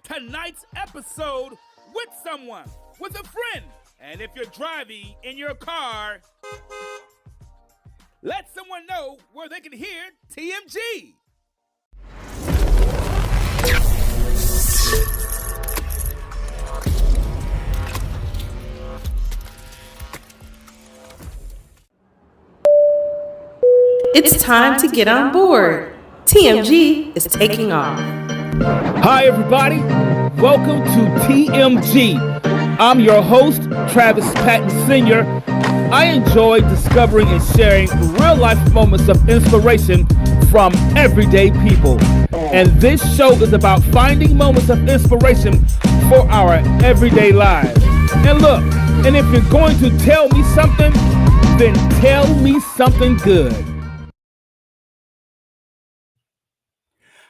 tonight's episode with someone, with a friend. And if you're driving in your car, let someone know where they can hear TMG. It's time to get on board. TMG is taking off. Hi, everybody. Welcome to TMG. I'm your host, Travis Patton Sr. I enjoy discovering and sharing real-life moments of inspiration from everyday people. And this show is about finding moments of inspiration for our everyday lives. And look, and if you're going to tell me something, then tell me something good.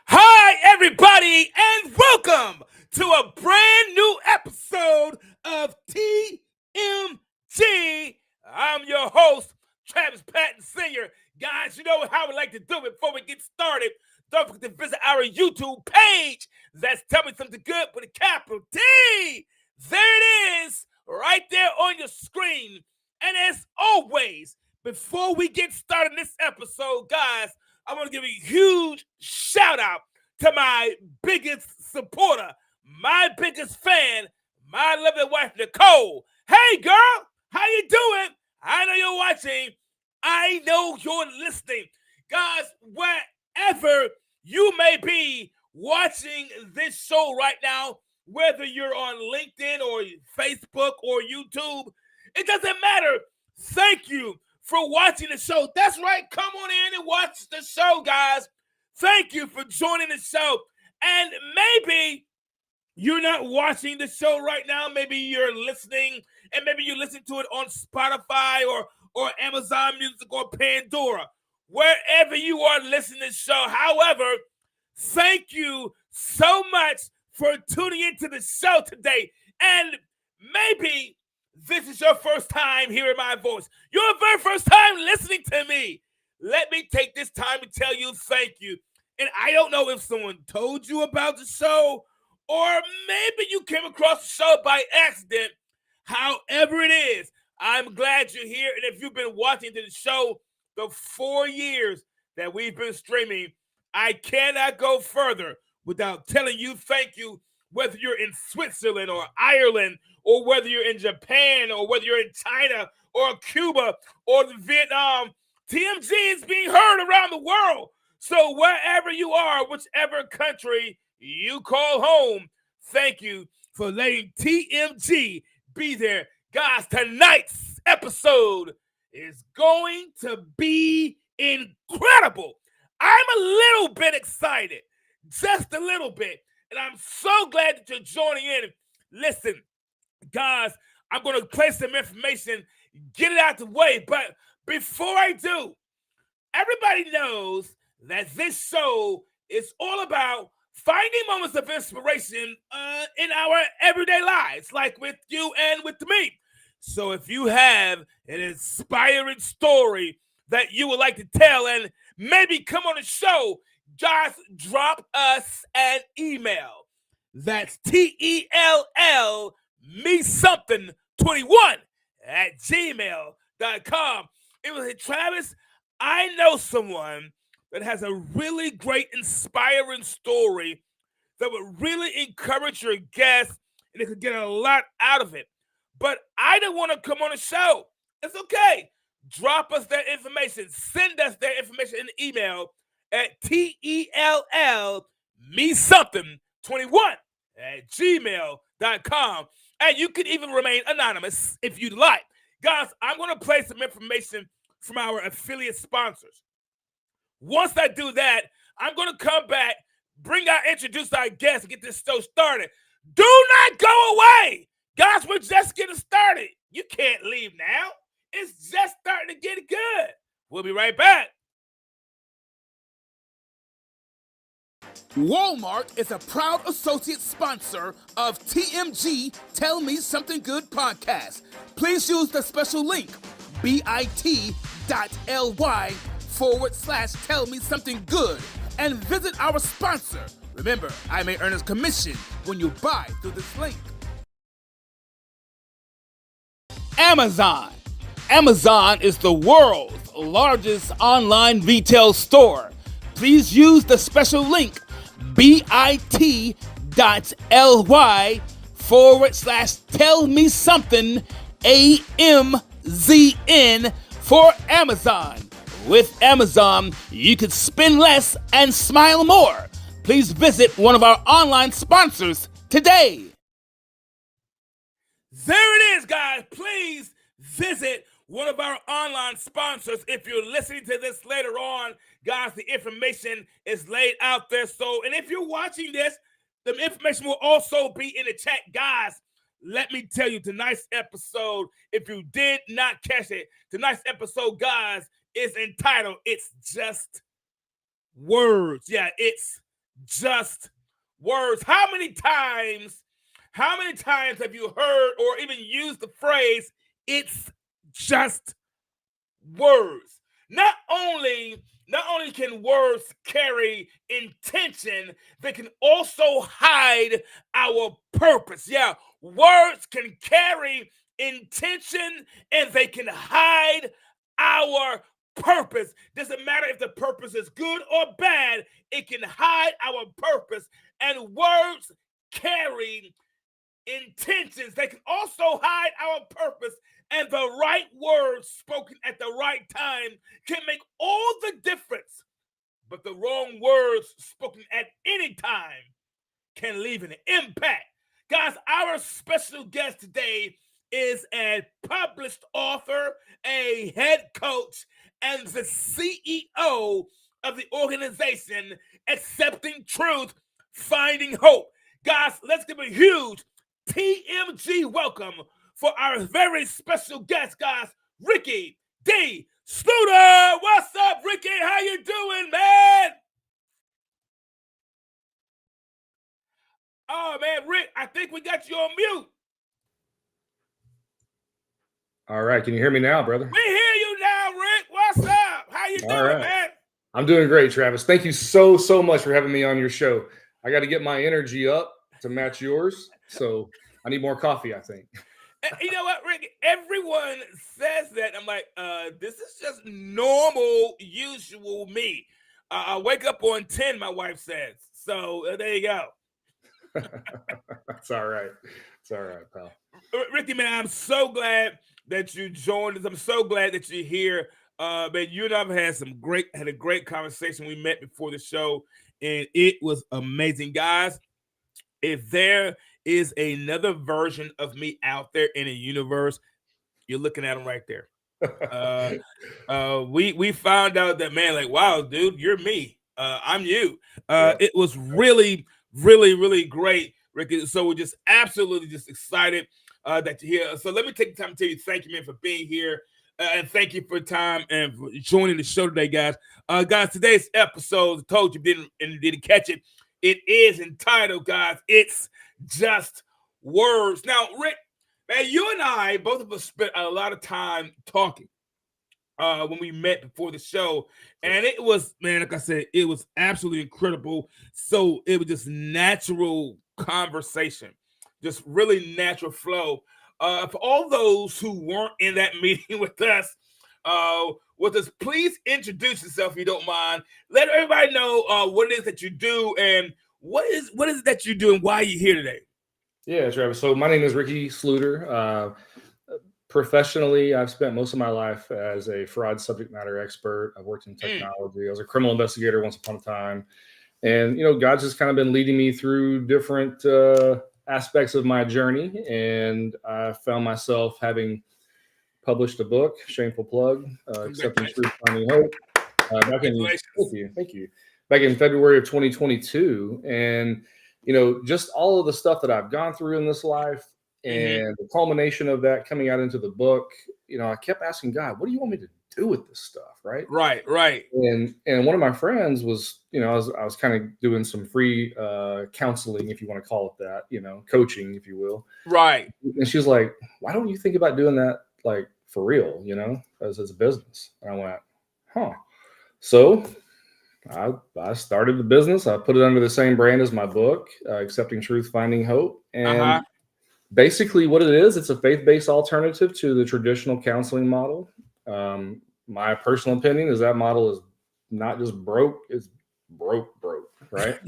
Hi, everybody, and welcome to a brand new episode of TMG. I'm your host, Travis Patton Sr. Guys, you know how we like to do it. Before we get started, don't forget to visit our YouTube page. That's Tell Me Something Good with a capital T. There it is, right there on your screen. And as always, before we get started in this episode, guys, I want to give a huge shout out to my biggest supporter, my biggest fan, my lovely wife, Nicole. Hey, girl, how you doing? I know you're watching. I know you're listening. Guys, wherever you may be watching this show right now, whether you're on LinkedIn or Facebook or YouTube, it doesn't matter. Thank you for watching the show. That's right. Come on in and watch the show, guys. Thank you for joining the show. And maybe you're not watching the show right now. Maybe you're listening, and maybe you listen to it on Spotify or Amazon Music or Pandora. Wherever you are listening to the show. However, thank you so much for tuning into the show today. And maybe this is your first time hearing my voice. Your very first time listening to me. Let me take this time to tell you thank you. And I don't know if someone told you about the show or maybe you came across the show by accident. However it is, I'm glad you're here. And if you've been watching the show the 4 years that we've been streaming, I cannot go further without telling you thank you, whether you're in Switzerland or Ireland, or whether you're in Japan, or whether you're in China, or Cuba, or Vietnam. TMG is being heard around the world. So wherever you are, whichever country you call home, thank you for letting TMG be there. Guys, tonight's episode is going to be incredible. I'm a little bit excited, just a little bit. And I'm so glad that you're joining in. Listen, guys, I'm going to play some information, get it out the way. But before I do, everybody knows that this show is all about finding moments of inspiration in our everyday lives, like with you and with me. So if you have an inspiring story that you would like to tell and maybe come on the show, just drop us an email. That's TELL me something 21 at gmail.com. It was Travis. I know someone that has a really great, inspiring story that would really encourage your guests, and they could get a lot out of it. But I don't want to come on the show. It's okay. Drop us their information. Send us their information in the email at TELL me something 21 at gmail.com. And you can even remain anonymous if you'd like. Guys, I'm going to play some information from our affiliate sponsors. Once I do that, I'm going to come back, introduce our guests, and get this show started. Do not go away. Guys, we're just getting started. You can't leave now. It's just starting to get good. We'll be right back. Walmart is a proud associate sponsor of TMG Tell Me Something Good podcast. Please use the special link bit.ly/tell me something good and visit our sponsor, Remember, I may earn a commission when you buy through this link. Amazon. Amazon is the world's largest online retail store. Please use the special link bit.ly/tell-me-something-AMZN for Amazon. With Amazon, you can spend less and smile more. Please visit one of our online sponsors today. There it is, guys. Please visit one of our online sponsors. If you're listening to this later on, guys, the information is laid out there. And if you're watching this, the information will also be in the chat. Guys, let me tell you, tonight's episode, if you did not catch it, tonight's episode, guys, is entitled, It's Just Words. Yeah, it's just words. How many times have you heard or even used the phrase, it's just words? Not only can words carry intention, they can also hide our purpose. Yeah, words can carry intention and they can hide our purpose. Doesn't matter if the purpose is good or bad, it can hide our purpose. And words carry intentions. They can also hide our purpose, and the right words spoken at the right time can make all the difference. But the wrong words spoken at any time can leave an impact. Guys, our special guest today is a published author, a head coach, and the CEO of the organization Accepting Truth, Finding Hope. Guys, let's give a huge TMG welcome for our very special guest, guys, Ricky D Sludder. What's up, Ricky? How you doing, man? Oh, man, Rick, I think we got you on mute. All right. Can you hear me now, brother? We hear you now, Rick. What's up? How you doing, man? I'm doing great, Travis. Thank you so much for having me on your show. I got to get my energy up to match yours. So I need more coffee, I think. You know what, Rick? Everyone says that. I'm like, this is just normal, usual me. I wake up on 10, my wife says. So there you go. It's all right. It's all right, pal. Ricky, man, I'm so glad that you joined us. I'm so glad that you're here. Man, you and I have had a great conversation. We met before the show, and it was amazing. Guys, if there is another version of me out there in the universe, you're looking at him right there. We found out that, man, like, wow, dude, you're me. I'm you. It was really, really, really great, Ricky. So we're just absolutely just excited that you're here. So let me take the time to tell you thank you, man, for being here. And thank you for your time and for joining the show today, guys. Guys, today's episode, I told you didn't catch it. It is entitled, guys, It's Just Words. Now, Rick, man, you and I, both of us spent a lot of time talking when we met before the show. And it was, man, like I said, it was absolutely incredible. So it was just natural conversation, just really natural flow. For all those who weren't in that meeting with us, please introduce yourself if you don't mind. Let everybody know what it is that you do and what is it that you do and why you're here today. Yeah, Travis. So my name is Ricky Sludder. Professionally, I've spent most of my life as a fraud subject matter expert. I've worked in technology. I was a criminal investigator once upon a time. And, God's just kind of been leading me through different aspects of my journey. And I found myself having published a book, shameless plug, Accepting Truth, Finding Hope. Thank you. Back in February of 2022. And, just all of the stuff that I've gone through in this life and the culmination of that coming out into the book, I kept asking God, what do you want me to do with this stuff? Right. And one of my friends was, I was kind of doing some free counseling, if you want to call it that, coaching, if you will. Right. And she's like, why don't you think about doing that, like, for real, as a business? And I went, huh. So I started the business. I put it under the same brand as my book, Accepting Truth, Finding Hope. And basically what it is, it's a faith-based alternative to the traditional counseling model. My personal opinion is that model is not just broke, it's broke, right?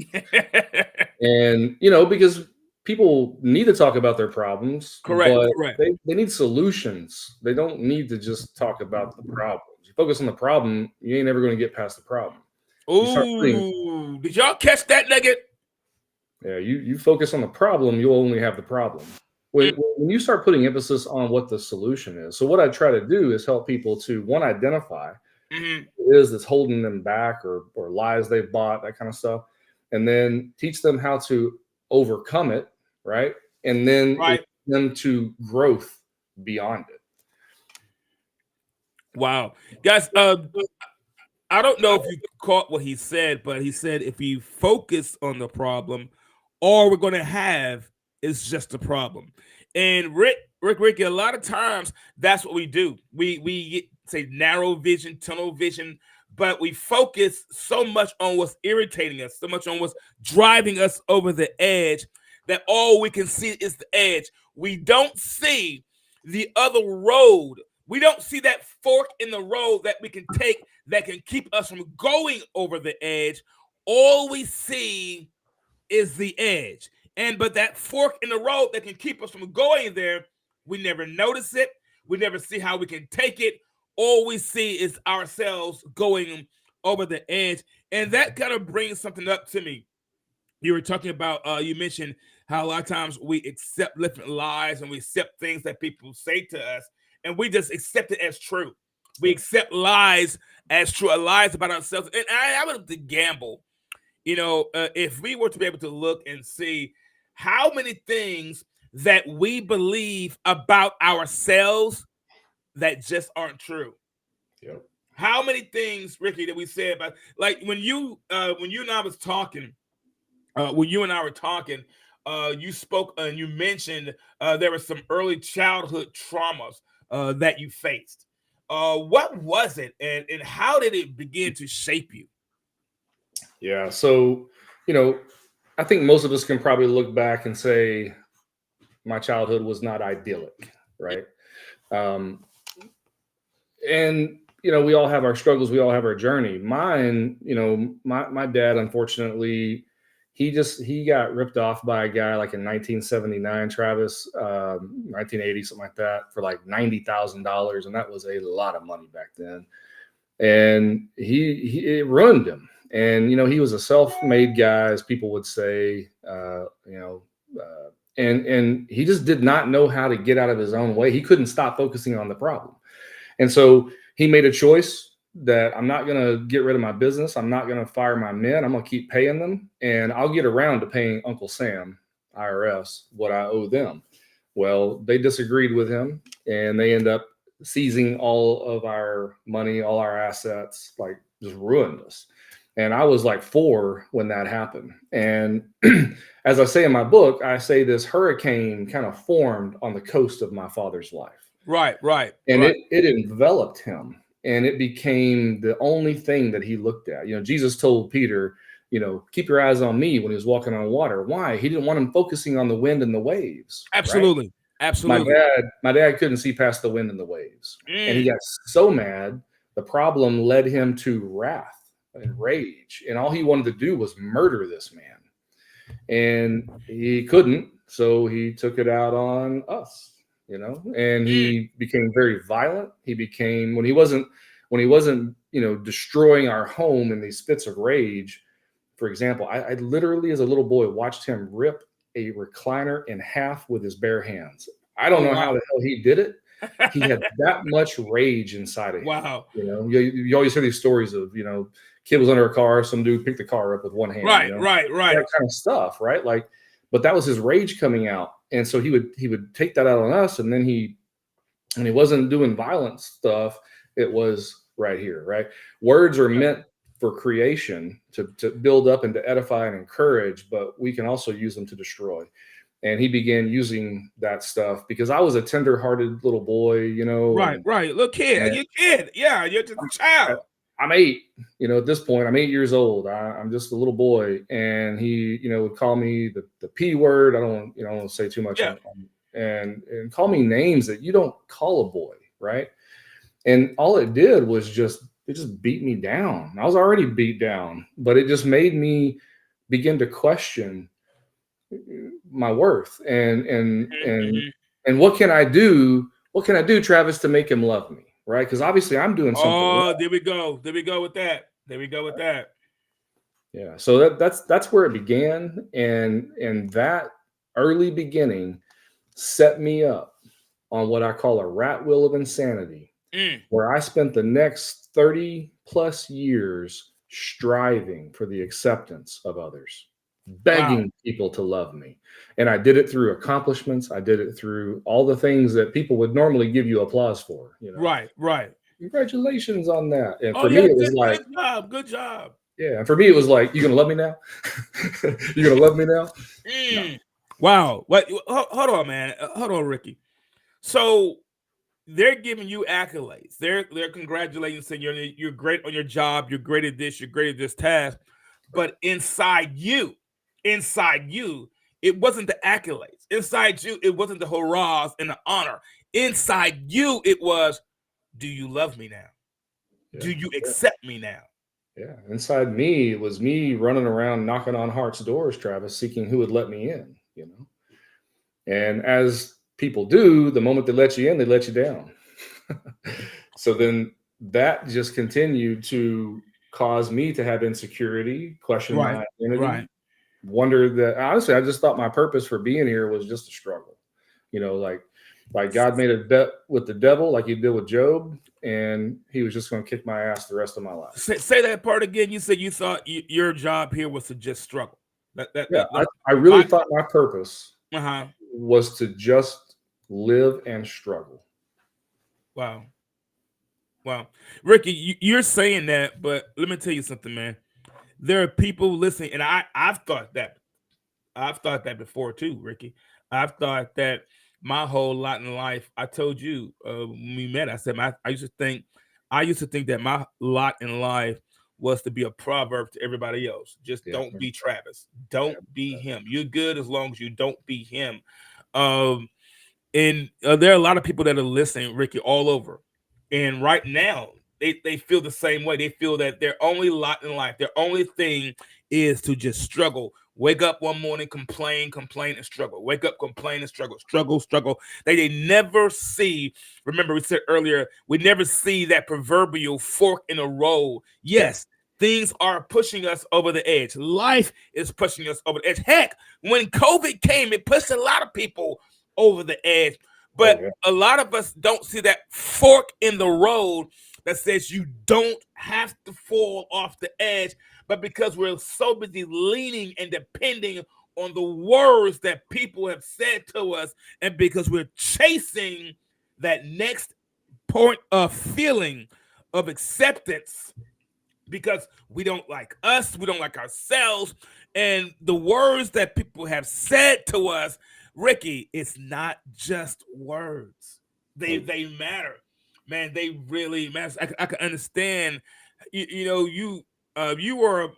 And, because people need to talk about their problems, but they need solutions. They don't need to just talk about the problems. You focus on the problem, you ain't never going to get past the problem. Ooh, did y'all catch that nugget? Yeah, you focus on the problem, you'll only have the problem. When you start putting emphasis on what the solution is. So what I try to do is help people to, one, identify what it is that's holding them back or lies they've bought, that kind of stuff. And then teach them how to overcome it, right? And then them to growth beyond it. Wow. Guys, I don't know if you caught what he said, but he said if you focus on the problem, all we're going to have is just a problem. And Ricky, a lot of times that's what we do. We say narrow vision, tunnel vision, but we focus so much on what's irritating us, so much on what's driving us over the edge, that all we can see is the edge. We don't see the other road. We don't see that fork in the road that we can take that can keep us from going over the edge. All we see is the edge. But that fork in the road that can keep us from going there, we never notice it. We never see how we can take it. All we see is ourselves going over the edge. And that kind of brings something up to me. You were talking about, you mentioned how a lot of times we accept different lies and we accept things that people say to us, and we just accept it as true. We accept lies as true, lies about ourselves. And I would gamble, if we were to be able to look and see how many things that we believe about ourselves that just aren't true. Yep. How many things, Ricky, that we said about, like when you and I was talking, you spoke and you mentioned there were some early childhood traumas that you faced. What was it, and how did it begin to shape you? Yeah, so I think most of us can probably look back and say my childhood was not idyllic, right? And we all have our struggles, we all have our journey. Mine, my dad, unfortunately, he got ripped off by a guy like in 1979, Travis, 1980, something like that, for like $90,000, and that was a lot of money back then. And it ruined him. And he was a self-made guy, as people would say, and he just did not know how to get out of his own way. He couldn't stop focusing on the problem. And so he made a choice that I'm not going to get rid of my business. I'm not going to fire my men. I'm going to keep paying them, and I'll get around to paying Uncle Sam, IRS, what I owe them. Well, they disagreed with him, and they end up seizing all of our money, all our assets, like just ruined us. And I was like 4 when that happened. And as I say in my book, I say this hurricane kind of formed on the coast of my father's life. Right. And it enveloped him, and it became the only thing that he looked at. Jesus told Peter, keep your eyes on me when he was walking on water. Why? He didn't want him focusing on the wind and the waves. Absolutely. Right? Absolutely. My dad couldn't see past the wind and the waves. And he got so mad, the problem led him to wrath and rage. And all he wanted to do was murder this man. And he couldn't, so he took it out on us. And he became very violent. He became, when he wasn't, destroying our home in these fits of rage. For example, I literally, as a little boy, watched him rip a recliner in half with his bare hands. I don't know how the hell he did it. He had that much rage inside of him. Wow. You always hear these stories of, kid was under a car, some dude picked the car up with one hand. Right. That kind of stuff, right? Like, but that was his rage coming out. And so he would take that out on us. And then when he wasn't doing violent stuff, it was right here, right? Words are meant for creation, to build up and to edify and encourage, but we can also use them to destroy. And he began using that stuff because I was a tender-hearted little boy, Right. Little kid. You're a kid. Yeah, you're just a child. I'm 8, at this point, I'm 8 years old. I'm just a little boy. And he, would call me the P word. I don't want to say too much Yeah. and call me names that you don't call a boy. Right. And all it did was just beat me down. I was already beat down, but it just made me begin to question my worth and what can I do? What can I do, Travis, to make him love me? Right. Because obviously I'm doing something wrong. There we go. There we go with that. Yeah. So that's where it began. And that early beginning set me up on what I call a rat wheel of insanity, where I spent the next 30 plus years striving for the acceptance of others, begging people to love me. And I did it through accomplishments. I did it through all the things that people would normally give you applause for. Right. Congratulations on that. And For me, it was like, good job. Yeah. And for me, it was like, you gonna love me now? You gonna love me now? No. Wow. What? Hold on, man. Hold on, Ricky. So they're giving you accolades. They're congratulating, saying you're great on your job. You're great at this. You're great at this task. But inside you, it wasn't the accolades. Inside you, it wasn't the hurrahs and the honor. Inside you, it was, do you love me now? Yeah. Do you accept me now? Yeah. Inside me, it was me running around knocking on hearts' doors, Travis, seeking who would let me in, And as people do, the moment they let you in, they let you down. So then that just continued to cause me to have insecurity, question my identity, wonder that honestly, I just thought my purpose for being here was just a struggle. Like God made a bet with the devil, like he did with Job, and he was just going to kick my ass the rest of my life. Say that part again. You said you thought your job here was to just struggle. I really thought my purpose was to just live and struggle. Wow. Ricky, you're saying that, but let me tell you something, man. There are people listening, and I've thought that. I've thought that before too, Ricky. I've thought that my whole lot in life. I told you when we met, I said I used to think that my lot in life was to be a proverb to everybody else. Just don't be Travis. Don't be him. You're good as long as you don't be him. And there are a lot of people that are listening, Ricky, all over. And right now, they feel the same way. They feel that their only lot in life, their only thing is to just struggle. Wake up one morning, complain, and struggle. Wake up, complain, and struggle. They never see, remember we said earlier, we never see that proverbial fork in the road. Yes, things are pushing us over the edge. Life is pushing us over the edge. Heck, when COVID came, it pushed a lot of people over the edge. But a lot of us don't see that fork in the road that says you don't have to fall off the edge, but because we're so busy leaning and depending on the words that people have said to us, and because we're chasing that next point of feeling of acceptance, because we don't like us, we don't like ourselves, and the words that people have said to us, Ricky, it's not just words. They matter, man. They really matter. I can understand. You were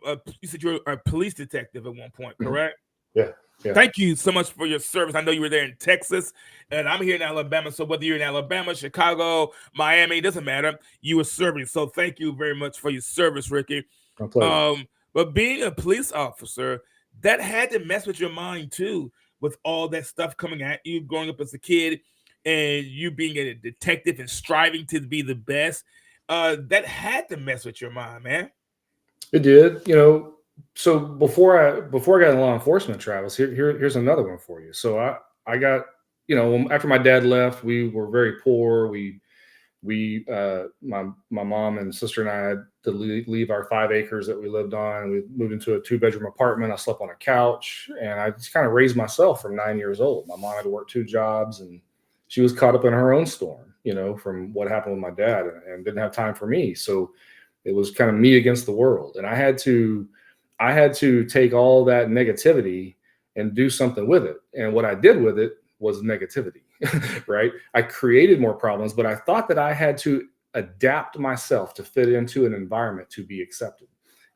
you said you were a police detective at one point, correct? Yeah. Thank you so much for your service. I know you were there in Texas, and I'm here in Alabama. So whether you're in Alabama, Chicago, Miami, it doesn't matter. You were serving. So thank you very much for your service, Ricky. My pleasure. But being a police officer, that had to mess with your mind too, with all that stuff coming at you growing up as a kid and you being a detective and striving to be the best. That had to mess with your mind, man. It did. So before I got in law enforcement, Travis, here's another one for you. So I got, after my dad left, we were very poor. My mom and sister and I had to leave our 5 acres that we lived on. We moved into a 2-bedroom apartment. I slept on a couch, and I just kind of raised myself from 9 years old. My mom had to work 2 jobs, and she was caught up in her own storm, from what happened with my dad, and didn't have time for me. So it was kind of me against the world. And I had to take all that negativity and do something with it. And what I did with it was negativity, right? I created more problems, but I thought that I had to adapt myself to fit into an environment to be accepted.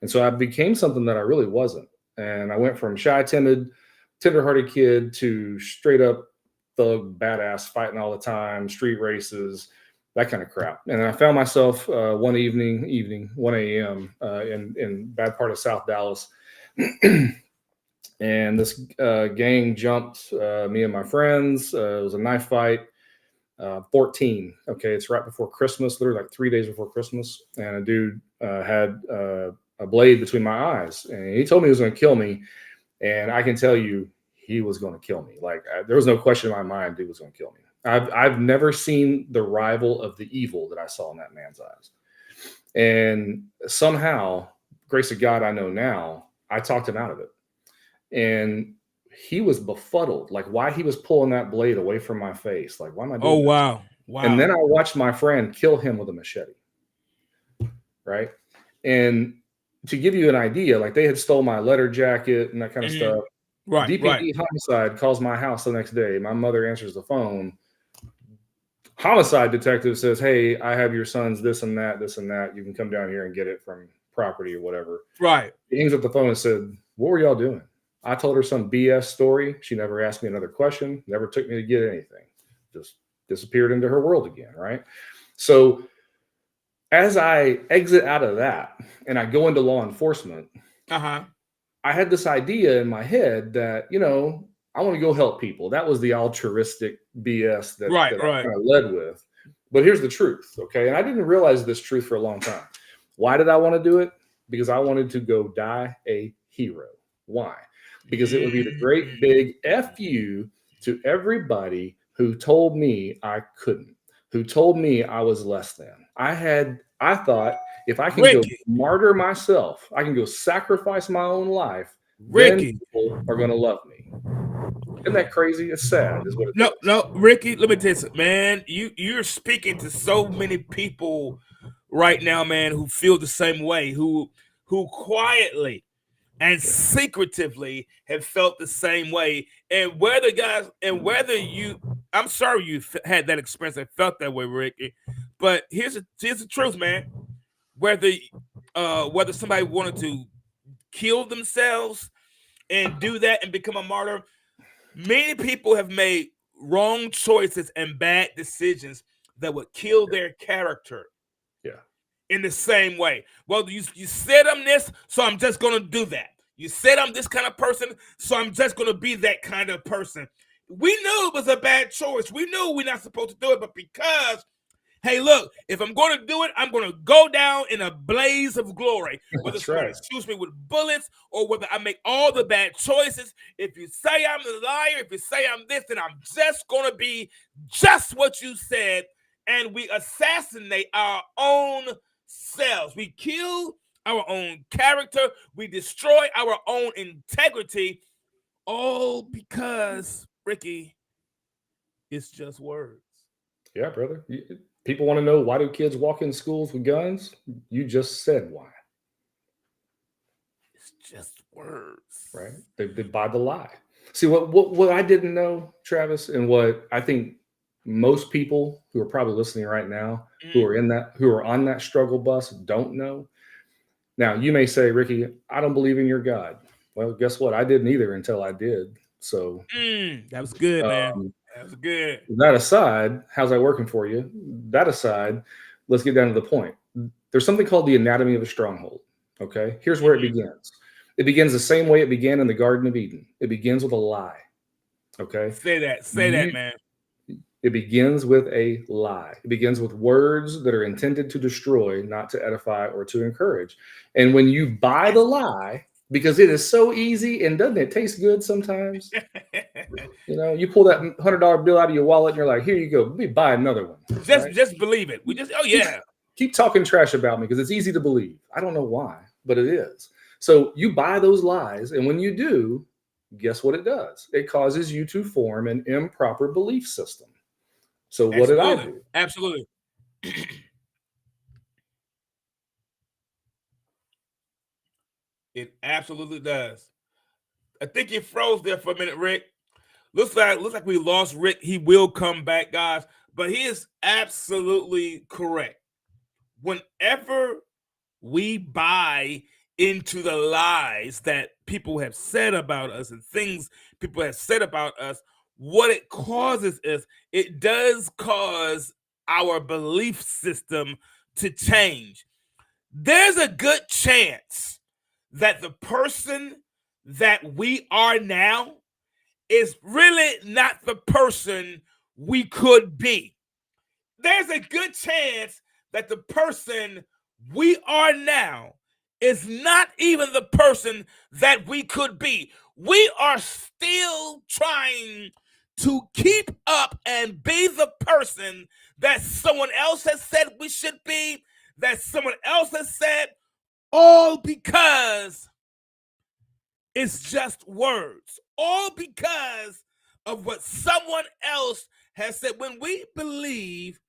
And so I became something that I really wasn't. And I went from shy, timid, tenderhearted kid to straight up thug, badass, fighting all the time, street races, that kind of crap. And I found myself one evening, 1 a.m. In bad part of South Dallas. And this gang jumped me and my friends. It was a knife fight. 14. Okay, it's right before Christmas, literally like 3 days before Christmas. And a dude had a blade between my eyes, and he told me he was going to kill me. And I can tell you, he was going to kill me. Like there was no question in my mind, dude was going to kill me. I've never seen the rival of the evil that I saw in that man's eyes. And somehow, grace of God, I know now, I talked him out of it. And he was befuddled, like why he was pulling that blade away from my face. Like, why am I doing this? Wow. And then I watched my friend kill him with a machete. Right. And to give you an idea, like they had stole my letter jacket and that kind of stuff. Right. DPD homicide calls my house the next day. My mother answers the phone. Homicide detective says, hey, I have your son's this and that. You can come down here and get it from property or whatever. Right. He hangs up the phone and said, what were y'all doing? I told her some BS story. She never asked me another question, never took me to get anything, just disappeared into her world again, right? So as I exit out of that and I go into law enforcement, I had this idea in my head that, I want to go help people. That was the altruistic BS that I kind of led with. But here's the truth, okay? And I didn't realize this truth for a long time. Why did I want to do it? Because I wanted to go die a hero. Why? Because it would be the great big F you to everybody who told me I couldn't, who told me I was less than. I thought if I can go martyr myself, I can go sacrifice my own life, then people are going to love me. Isn't that crazy? It's sad, is what it is. No, Ricky, let me tell you something, man. You're speaking to so many people right now, man, who feel the same way, who quietly and secretively have felt the same way. And whether I'm sorry you had that experience and felt that way, Ricky. But here's the truth, man. Whether somebody wanted to kill themselves and do that and become a martyr, many people have made wrong choices and bad decisions that would kill their character. Yeah. In the same way. Well, you said I'm this, so I'm just going to do that. You said I'm this kind of person, so I'm just going to be that kind of person. We knew it was a bad choice. We knew we're not supposed to do it, but because, hey, look, if I'm going to do it, I'm going to go down in a blaze of glory. Whether somebody shoots me with bullets or whether I make all the bad choices. If you say I'm a liar, if you say I'm this, then I'm just going to be just what you said. And we assassinate our own selves. We kill our own character. We destroy our own integrity, all because, Ricky, it's just words. Yeah, brother. People want to know, why do kids walk in schools with guns? You just said why. It's just words. Right? They buy the lie. See, what I didn't know, Travis, and what I think most people who are probably listening right now, who are on that struggle bus, don't know. Now, you may say, Ricky, I don't believe in your God. Well, guess what? I didn't either until I did. So that was good, man. That was good. That aside, how's that working for you? That aside, let's get down to the point. There's something called the anatomy of a stronghold. Okay, here's where it begins. It begins the same way it began in the Garden of Eden. It begins with a lie. Okay, say that, man. It begins with a lie. It begins with words that are intended to destroy, not to edify or to encourage. And when you buy the lie, because it is so easy, and doesn't it taste good sometimes? You pull that $100 bill out of your wallet and you're like, here you go, let me buy another one. Just believe it. Keep talking trash about me because it's easy to believe. I don't know why, but it is. So you buy those lies, and when you do, guess what it does? It causes you to form an improper belief system. So what did I do? Absolutely. It absolutely does. I think you froze there for a minute, Rick. Looks like we lost Rick. He will come back, guys. But he is absolutely correct. whenever we buy into the lies that people have said about us and things people have said about us, what it causes is it does cause our belief system to change. There's a good chance that the person that we are now is really not the person we could be. There's a good chance that the person we are now is not even the person that we could be. We are still trying to keep up and be the person that someone else has said we should be, that someone else has said, all because it's just words, all because of what someone else has said. When we believe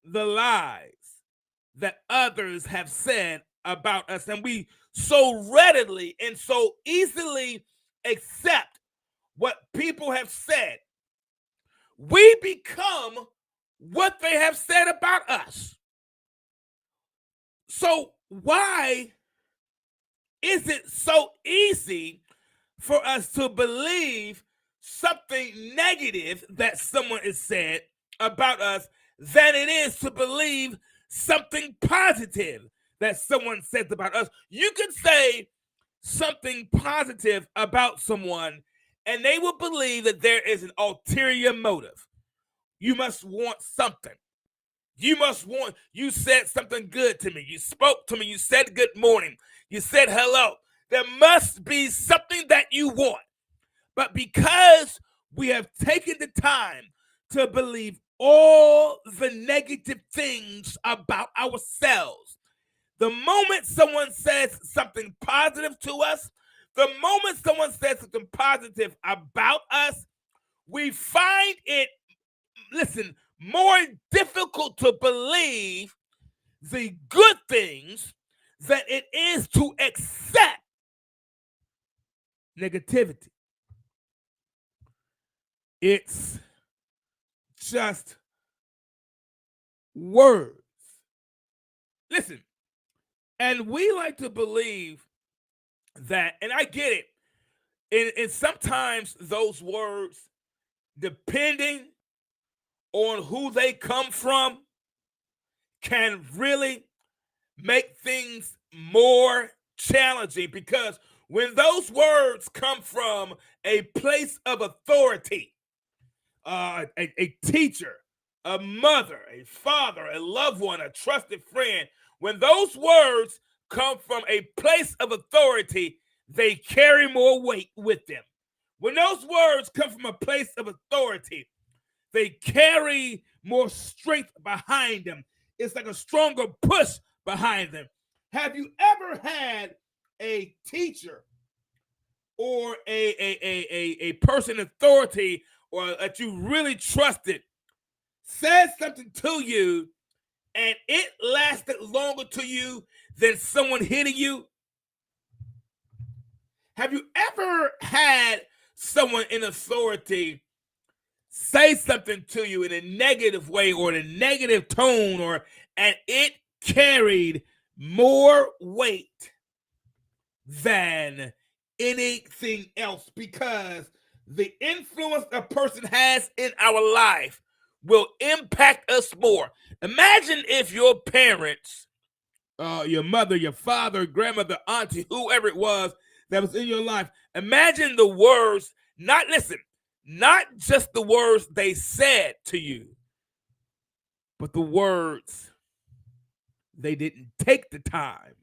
the lies that others have said about us, and we so readily and so easily accept what people have said, we become what they have said about us. So why is it so easy for us to believe something negative that someone has said about us than it is to believe something positive that someone says about us? You can say something positive about someone and they will believe that there is an ulterior motive. You must want something. You said something good to me. You spoke to me. You said good morning. You said hello. There must be something that you want. But because we have taken the time to believe all the negative things about ourselves, the moment someone says something positive to us, the moment someone says something positive about us, we find it, more difficult to believe the good things than it is to accept negativity. It's just words. Listen, and we like to believe that, and I get it, and sometimes those words, depending on who they come from, can really make things more challenging, because when those words come from a place of authority, a teacher, a mother, a father, a loved one, a trusted friend, when those words come from a place of authority, they carry more weight with them. When those words come from a place of authority, they carry more strength behind them. It's like a stronger push behind them. Have you ever had a teacher or a person in authority or that you really trusted said something to you and it lasted longer to you than someone hitting you? Have you ever had someone in authority say something to you in a negative way or in a negative tone, and it carried more weight than anything else? Because the influence a person has in our life will impact us more. Imagine if your parents, your mother, your father, grandmother, auntie, whoever it was that was in your life, imagine the words, not just the words they said to you, but the words they didn't take the time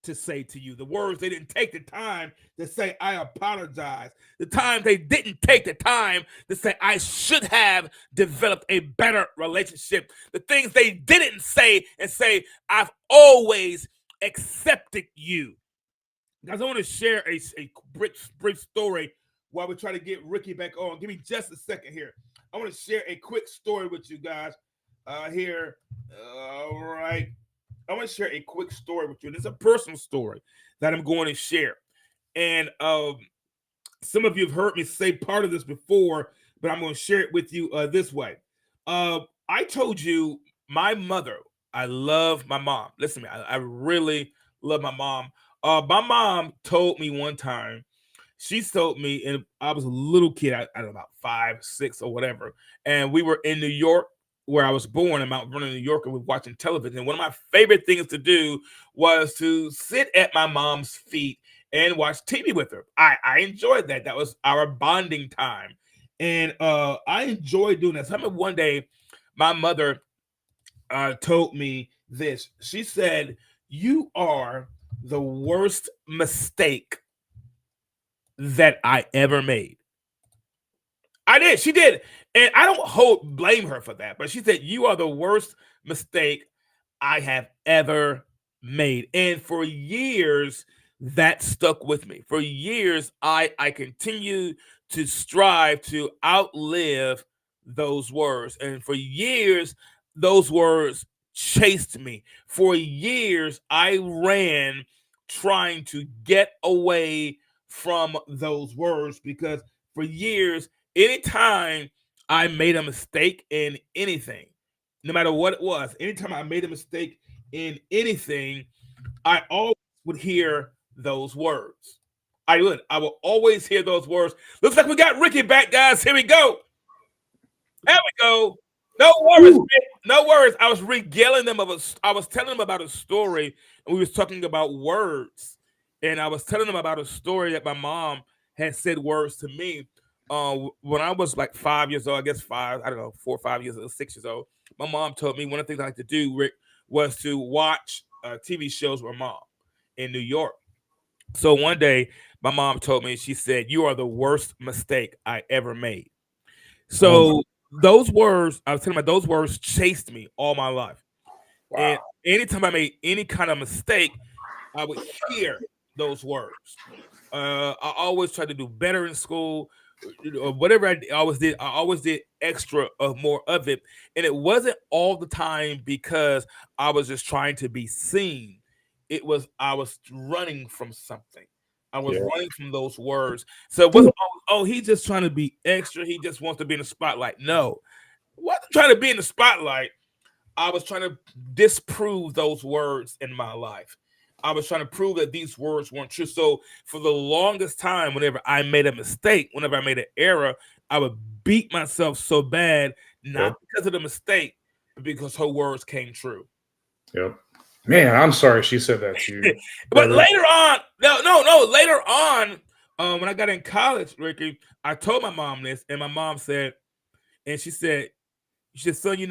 to say to you, the words they didn't take the time to say, I apologize, the time they didn't take the time to say, I should have developed a better relationship, the things they didn't say and say, I've always accepted you. Guys, I want to share a brief story while we try to get Ricky back on. Give me just a second here. I want to share a quick story with you guys here. All right. I want to share a quick story with you. It's a personal story that I'm going to share. And some of you have heard me say part of this before, but I'm going to share it with you this way. I told you my mother, I love my mom. Listen to me. I really love my mom. My mom told me one time, she told me, and I was a little kid, I don't know, about 5, 6 or whatever. And we were in New York, where I was born in Mount Vernon, New York, and we were watching television. And one of my favorite things to do was to sit at my mom's feet and watch TV with her. I enjoyed that. That was our bonding time. And I enjoyed doing that. So I remember one day my mother told me this. She said, "You are the worst mistake that I ever made." I did. She did. And I don't blame her for that. But she said, "You are the worst mistake I have ever made." And for years, that stuck with me. For years, I continued to strive to outlive those words. And for years, those words chased me. For years, I ran trying to get away from those words, because for years, anytime I made a mistake in anything, no matter what it was, anytime I made a mistake in anything, I always would hear those words. I would. I will always hear those words. Looks like we got Ricky back, guys. Here we go. There we go. No worries. Ooh. No worries. I was regaling them I was telling them about a story, and we was talking about words. And I was telling them about a story that my mom had said words to me. When I was like 5 years old, I guess five, I don't know, 4 or 5 years old, 6 years old. My mom told me one of the things I like to do, Rick, was to watch TV shows with my mom in New York. So one day, my mom told me, she said, "You are the worst mistake I ever made." Oh, So those words, I was telling you, those words chased me all my life. And wow. anytime I made any kind of mistake, I would hear those words. I always tried to do better in school, or whatever I always did extra of more of it. And it wasn't all the time because I was just trying to be seen. It was I was running from something. I was Yeah. running from those words. So it wasn't always, oh, he's just trying to be extra. He just wants to be in the spotlight. No, I wasn't trying to be in the spotlight. I was trying to disprove those words in my life. I was trying to prove that these words weren't true. So for the longest time, whenever I made a mistake, whenever I made an error, I would beat myself so bad, not Yep. because of the mistake, but because her words came true. Yep. Man, I'm sorry she said that to you, But brother. later on, no, later on, when I got in college, Ricky, I told my mom this, and my mom said, and she said, "Son, she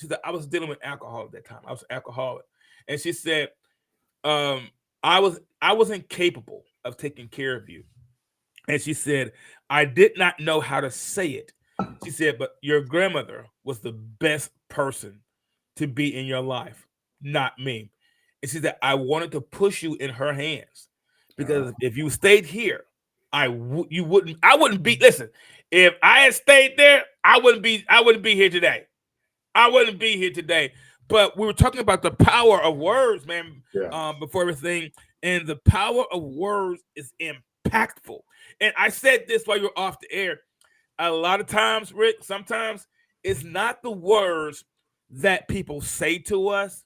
said I was dealing with alcohol at that time. I was alcoholic," and she said, um, I wasn't capable of taking care of you. And she said, "I did not know how to say it." She said, "But your grandmother was the best person to be in your life, not me." And she said, "I wanted to push you in her hands, Uh, because if you stayed here, you wouldn't, I wouldn't be, listen, if I had stayed there, I wouldn't be here today. I wouldn't be here today." But we were talking about the power of words, man, yeah. before everything. And the power of words is impactful. And I said this while you're off the air. A lot of times, Rick, sometimes it's not the words that people say to us,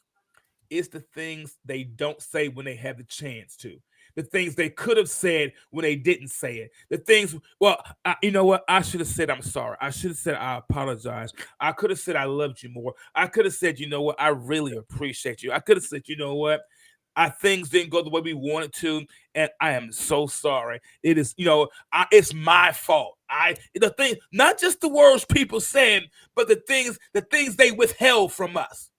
it's the things they don't say when they have the chance to. The things they could have said when they didn't say it. The things, well, you know what? I should have said, "I'm sorry." I should have said, "I apologize." I could have said, "I loved you more." I could have said, "You know what? I really appreciate you." I could have said, "You know what? Things didn't go the way we wanted to, and I am so sorry. It is, it's my fault." The thing, not just the words people said, but the things they withheld from us.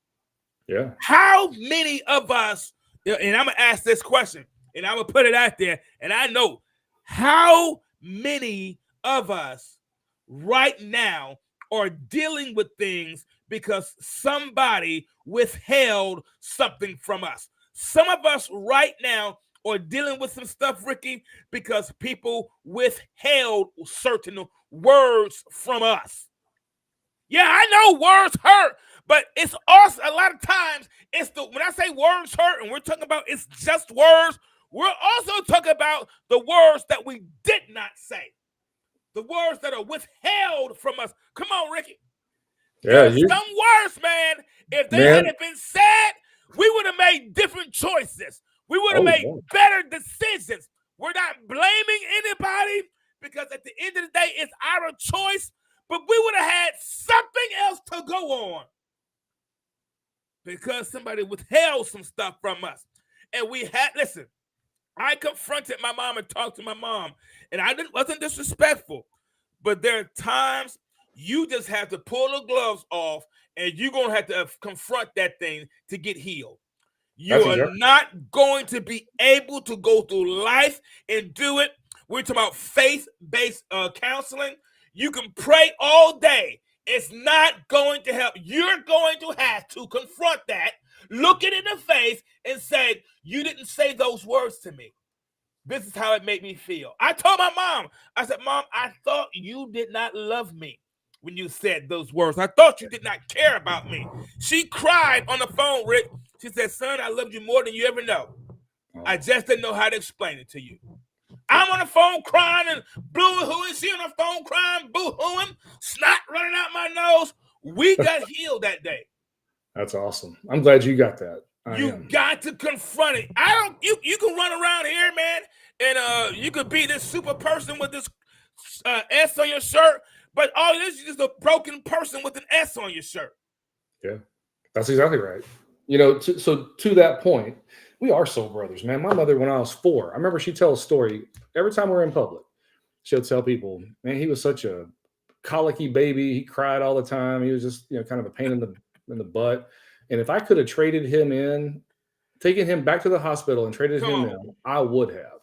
Yeah. How many of us, and I'm gonna ask this question, and I'm gonna put it out there, and I know how many of us right now are dealing with things because somebody withheld something from us. Some of us right now are dealing with some stuff, Ricky, because people withheld certain words from us. Yeah, I know words hurt, but it's also a lot of times it's the when I say words hurt, and we're talking about it's just words, we're also talking about the words that we did not say, the words that are withheld from us. Come on, Ricky. There Yeah. are You. some words, man. If they hadn't been sad, we would have made different choices. We would have made better decisions. We're not blaming anybody because at the end of the day, it's our choice, but we would have had something else to go on because somebody withheld some stuff from us. And we had, listen, I confronted my mom and talked to my mom, and I wasn't disrespectful, but there are times you just have to pull the gloves off and you're going to have to confront that thing to get healed. You are not going to be able to go through life and do it. We're talking about faith-based counseling. You can pray all day. It's not going to help. You're going to have to confront that, look it in the face, and say, you didn't say those words to me. This is how it made me feel. I told my mom, I said, Mom, I thought you did not love me when you said those words. I thought you did not care about me. She cried on the phone, Rick. She said, son, I loved you more than you ever know. I just didn't know how to explain it to you. I'm on the phone crying and boo-hooing. She on the phone crying, boo-hooing, snot running out my nose. We got healed that day. That's awesome. I'm glad you got that. You got to confront it. You can run around here, man, and you could be this super person with this S on your shirt, but all this is just a broken person with an S on your shirt. Yeah, that's exactly right. You know, so to that point, we are soul brothers, man. My mother, when I was 4, I remember she tells a story every time we're in public. She'll tell people, man, he was such a colicky baby. He cried all the time. He was just, kind of a pain in the butt. And if I could have traded him in, taken him back to the hospital and traded him in, I would have.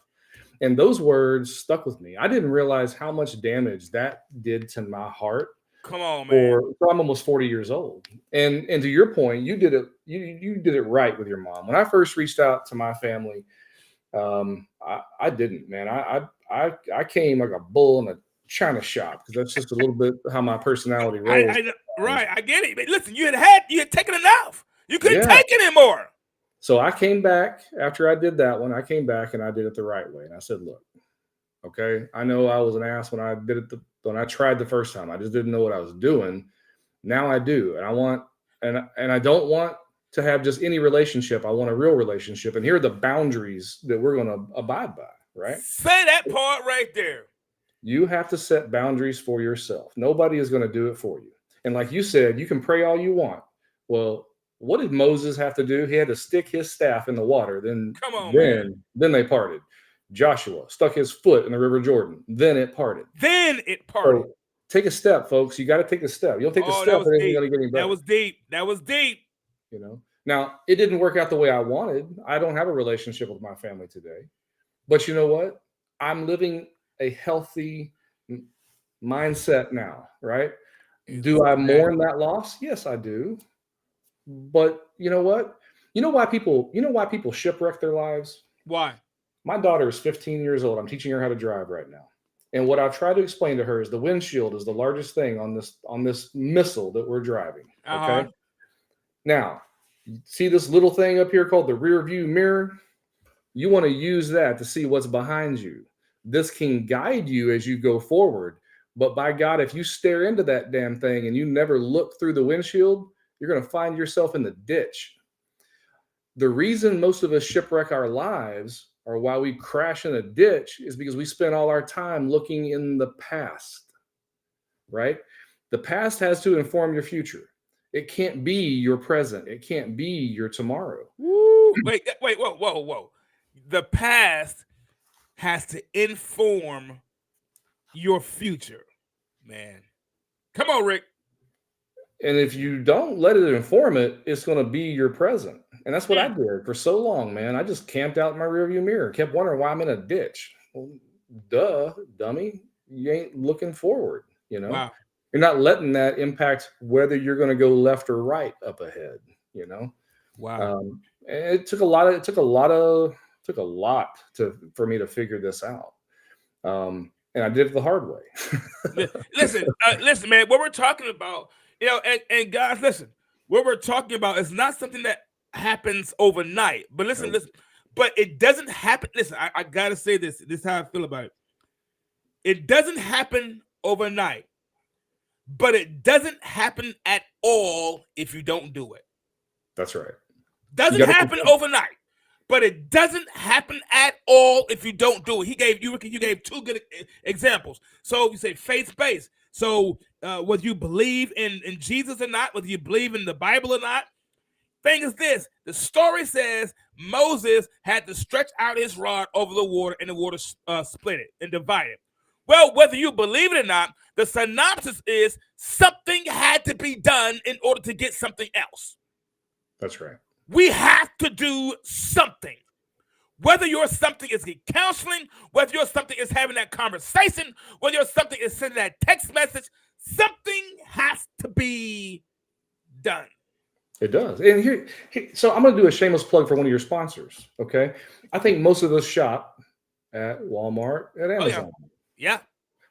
And those words stuck with me. I didn't realize how much damage that did to my heart. Come on, man. I'm almost 40 years old. And to your point, you did it. You did it right with your mom. When I first reached out to my family, I didn't, man. I came like a bull in a china shop because that's just a little bit how my personality rolls. I get it. But listen, you had taken enough. You couldn't take it anymore. So I came back after I did that one. I came back and I did it the right way. And I said, look, okay, I know I was an ass when I did it when I tried the first time. I just didn't know what I was doing. Now I do. And I don't want to have just any relationship. I want a real relationship. And here are the boundaries that we're going to abide by, right? Say that part right there. You have to set boundaries for yourself. Nobody is going to do it for you. And like you said, you can pray all you want. Well, what did Moses have to do? He had to stick his staff in the water. Then they parted. Joshua stuck his foot in the River Jordan. Then it parted. So take a step, folks. You got to take a step. You'll take a step, and then you got to get any better. That was deep. Now it didn't work out the way I wanted. I don't have a relationship with my family today. But you know what? I'm living a healthy mindset now, right? Do I mourn that loss? Yes, I do. But you know what? You know why people shipwreck their lives? Why? My daughter is 15 years old. I'm teaching her how to drive right now. And what I've tried to explain to her is the windshield is the largest thing on this missile that we're driving. Okay. Now, see this little thing up here called the rear view mirror? You want to use that to see what's behind you. This can guide you as you go forward. But by God, if you stare into that damn thing and you never look through the windshield, you're going to find yourself in the ditch. The reason most of us shipwreck our lives or why we crash in a ditch is because we spend all our time looking in the past, right? The past has to inform your future. It can't be your present. It can't be your tomorrow. Woo. Wait, whoa. The past has to inform your future, man. Come on, Rick. And if you don't let it inform it, it's going to be your present. And that's what I did for so long, man. I just camped out in my rearview mirror, kept wondering why I'm in a ditch. Well, duh, dummy. You ain't looking forward, Wow. You're not letting that impact whether you're going to go left or right up ahead, Wow. And it took a lot for me to figure this out. And I did it the hard way. Listen, man, what we're talking about, and guys, listen, what we're talking about is not something that happens overnight. But listen, but it doesn't happen. Listen, I gotta say this. This is how I feel about it. It doesn't happen overnight, but it doesn't happen at all if you don't do it. That's right. Doesn't happen overnight, but it doesn't happen at all if you don't do it. You gave two good examples. So you say faith-based. So whether you believe in Jesus or not, whether you believe in the Bible or not, thing is this: the story says Moses had to stretch out his rod over the water, and the water split it and divided. Well, whether you believe it or not, the synopsis is something had to be done in order to get something else. That's right. We have to do something. Whether your something is counseling, whether your something is having that conversation, whether your something is sending that text message, something has to be done. It does. And here, so I'm going to do a shameless plug for one of your sponsors. Okay. I think most of us shop at Walmart, at Amazon. Oh, yeah.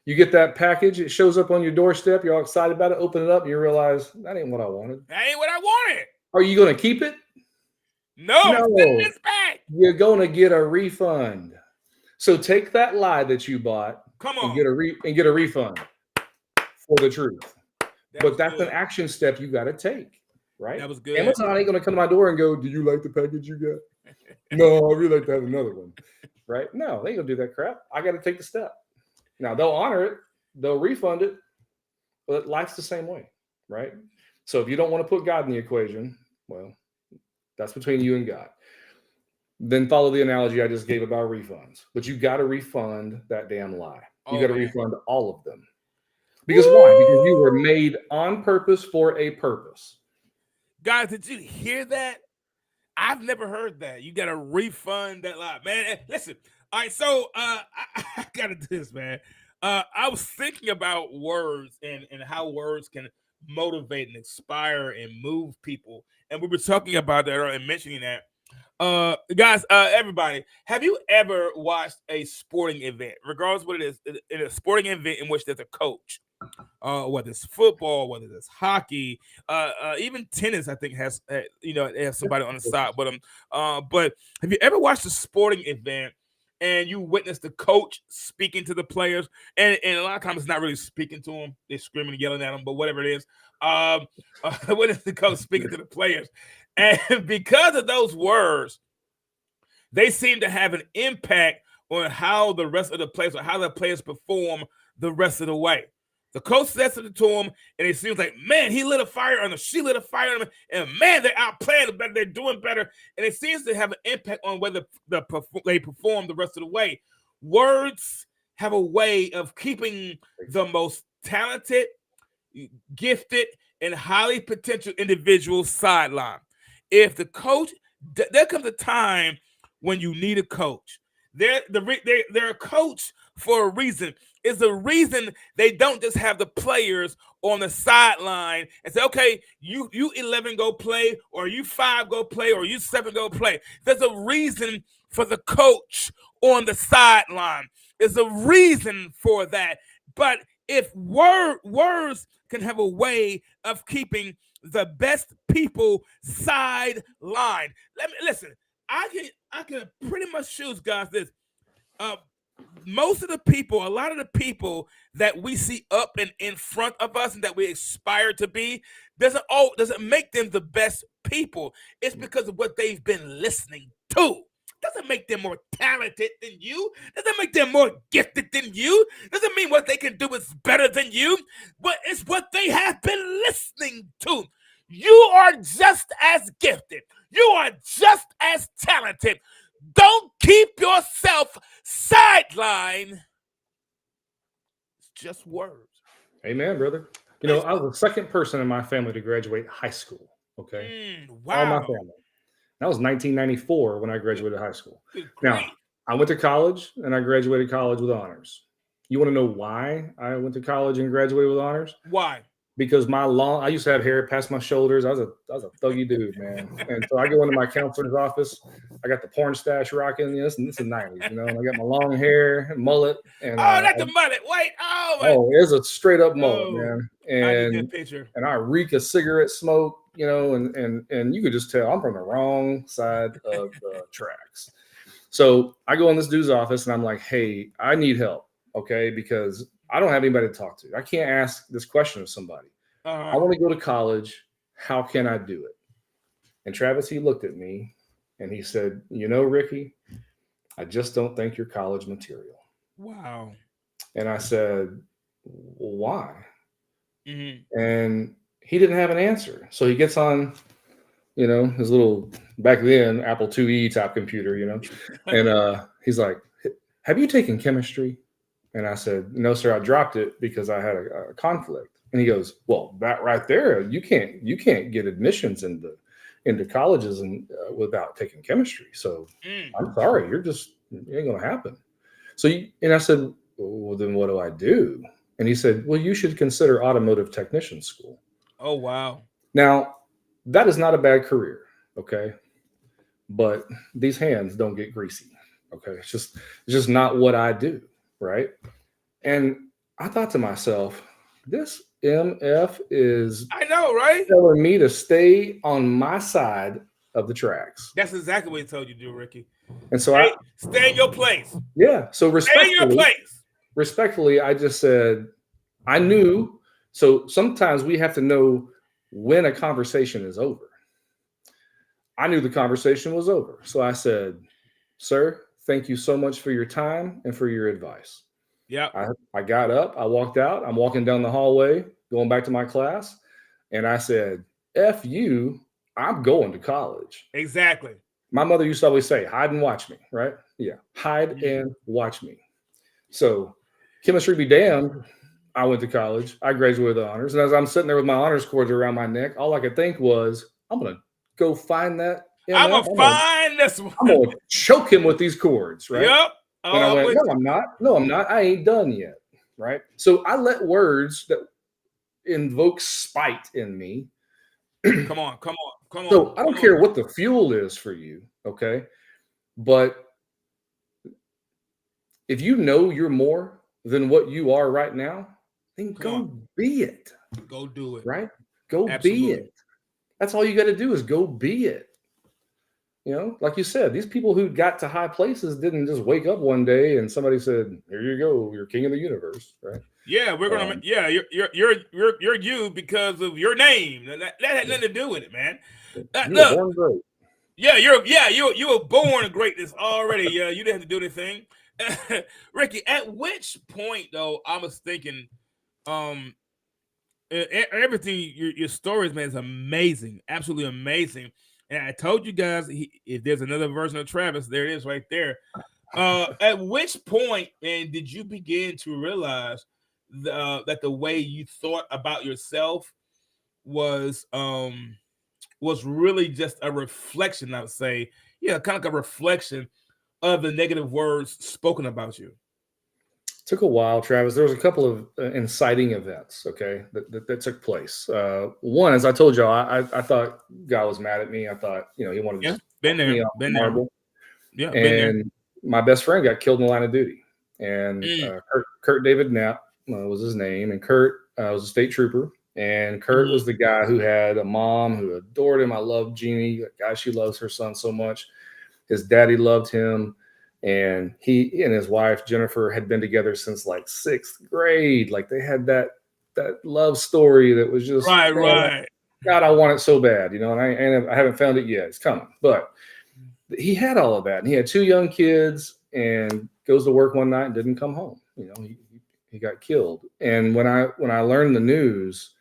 You get that package, it shows up on your doorstep, you're all excited about it, open it up, and you realize that ain't what I wanted. That ain't what I wanted. Are you going to keep it? No. It's back. You're going to get a refund. So take that lie that you bought and get a refund for the truth. But that's an action step you got to take, right? That was good. Amazon ain't going to come to my door and go, "Do you like the package you got?" No, I really like to have another one. Right? No, they ain't going to do that crap. I got to take the step. Now, they'll honor it. They'll refund it. But life's the same way, right? So if you don't want to put God in the equation, well, that's between you and God. Then follow the analogy I just gave about refunds. But you got to refund that damn lie. You got to refund all of them. Because why? Because you were made on purpose for a purpose. Guys, did you hear that? I've never heard that. You got to refund that lie. Man, listen. All right, so I got to do this, man. I was thinking about words and how words can motivate and inspire and move people. And we were talking about that and mentioning that. Guys, everybody, have you ever watched a sporting event, regardless of what it is, in a sporting event in which there's a coach? Whether it's football, whether it's hockey, even tennis, I think has it has somebody on the side. But have you ever watched a sporting event and you witness the coach speaking to the players, and a lot of times it's not really speaking to them; they're screaming and yelling at them. But whatever it is, witness the coach speaking to the players, and because of those words, they seem to have an impact on how the rest of the players or how the players perform the rest of the way. The coach says it to him, and it seems like, man, he lit a fire on them, she lit a fire on them, and man, they're outplaying better, they're doing better, and it seems to have an impact on whether they perform the rest of the way. Words have a way of keeping the most talented, gifted, and highly potential individuals sidelined. If the coach, there comes a time when you need a coach. They're a coach for a reason. It's the reason they don't just have the players on the sideline and say, okay, you 11 go play, or you 5 go play, or you 7 go play. There's a reason for the coach on the sideline. There's a reason for that. But if words can have a way of keeping the best people sidelined. Listen. I can pretty much choose, guys, this. Most of the people, a lot of the people that we see up and in front of us and that we aspire to be, doesn't make them the best people. It's because of what they've been listening to. Doesn't make them more talented than you. Doesn't make them more gifted than you. Doesn't mean what they can do is better than you. But it's what they have been listening to. You are just as gifted. You are just as talented. Don't keep yourself sidelined. It's just words. Amen, brother. You know, I was the second person in my family to graduate high school. Okay. Wow. All my family. That was 1994 when I graduated high school. Now, I went to college and I graduated college with honors. You want to know why I went to college and graduated with honors? Why? Because I used to have hair past my shoulders. I was a thuggy dude, man. And so I go into my counselor's office. I got the porn stash rocking. This is the 90s, you know. And I got my long hair, mullet, and that's the mullet. Wait, it's a straight up mullet, man. And I need that picture. And I reek of cigarette smoke, you know, and you could just tell I'm from the wrong side of the tracks. So I go in this dude's office and I'm like, hey, I need help, okay, because I don't have anybody to talk to. I can't ask this question of somebody. I want to go to college. How can I do it? And Travis, he looked at me and he said, "You know, Ricky, I just don't think you're college material." Wow. And I said, "Well, why?" Mm-hmm. And he didn't have an answer. So he gets on, his little back then Apple IIe top computer, and he's like, "Have you taken chemistry?" And I said, "No, sir, I dropped it because I had a conflict." And he goes, "Well, that right there, you can't get admissions into colleges and without taking chemistry. So I'm sorry, it ain't gonna happen." And I said, "Well, then what do I do?" And he said, "Well, you should consider automotive technician school." Oh, wow. Now, that is not a bad career, okay? But these hands don't get greasy, okay? It's just not what I do, right? And I thought to myself, this MF is I know, right? telling me to stay on my side of the tracks. That's exactly what he told you to do, Ricky. And so Stay in your place. so Stay in your place. respectfully, I just said, I knew. So sometimes we have to know when a conversation is over. I knew the conversation was over. So I said, "Sir, thank you so much for your time and for your advice." Yeah. I got up, I walked out, I'm walking down the hallway, going back to my class, and I said, "F you, I'm going to college." Exactly. My mother used to always say, "Hide and watch me," right? Yeah, hide and watch me. So, chemistry be damned, I went to college. I graduated with honors. And as I'm sitting there with my honors cords around my neck, all I could think was, I'm going to go find that I'm MF. going to find this one. I'm going to choke him with these cords, right? Yep. And I went, "No, I'm not. No, I'm not. I ain't done yet." Right. So I let words that invoke spite in me. Come on. So I don't care what the fuel is for you. Okay. But if you know you're more than what you are right now, then go be it. Go do it. Right. Go Absolutely. be it. That's all you got to do is go be it. Like you said, these people who got to high places didn't just wake up one day and somebody said, "Here you go, you're king of the universe," right? Yeah, we're gonna. You're you because of your name. That had nothing to do with it, man. You were born great. Yeah, you were born greatness already. Yeah, you didn't have to do anything. Ricky, at which point though, I was thinking, everything your stories, man, is amazing, absolutely amazing. And I told you guys, if there's another version of Travis, there it is right there. At which point, man, did you begin to realize that the way you thought about yourself was really just a reflection? I would say, yeah, kind of like a reflection of the negative words spoken about you. Took a while, Travis. There was a couple of inciting events, okay, that took place. One, as I told y'all, I thought God was mad at me. I thought, he wanted to been there, marble. Yeah, and my best friend got killed in the line of duty. And Kurt David Knapp was his name, and Kurt was a state trooper. And Kurt was the guy who had a mom who adored him. I love Jeannie, a guy, she loves her son so much. His daddy loved him. And he and his wife, Jennifer, had been together since like 6th grade. Like they had that love story that was just, right. God, I want it so bad, and I haven't found it yet. It's coming. But he had all of that. And he had 2 young kids and goes to work one night and didn't come home. He got killed. And when I learned the news,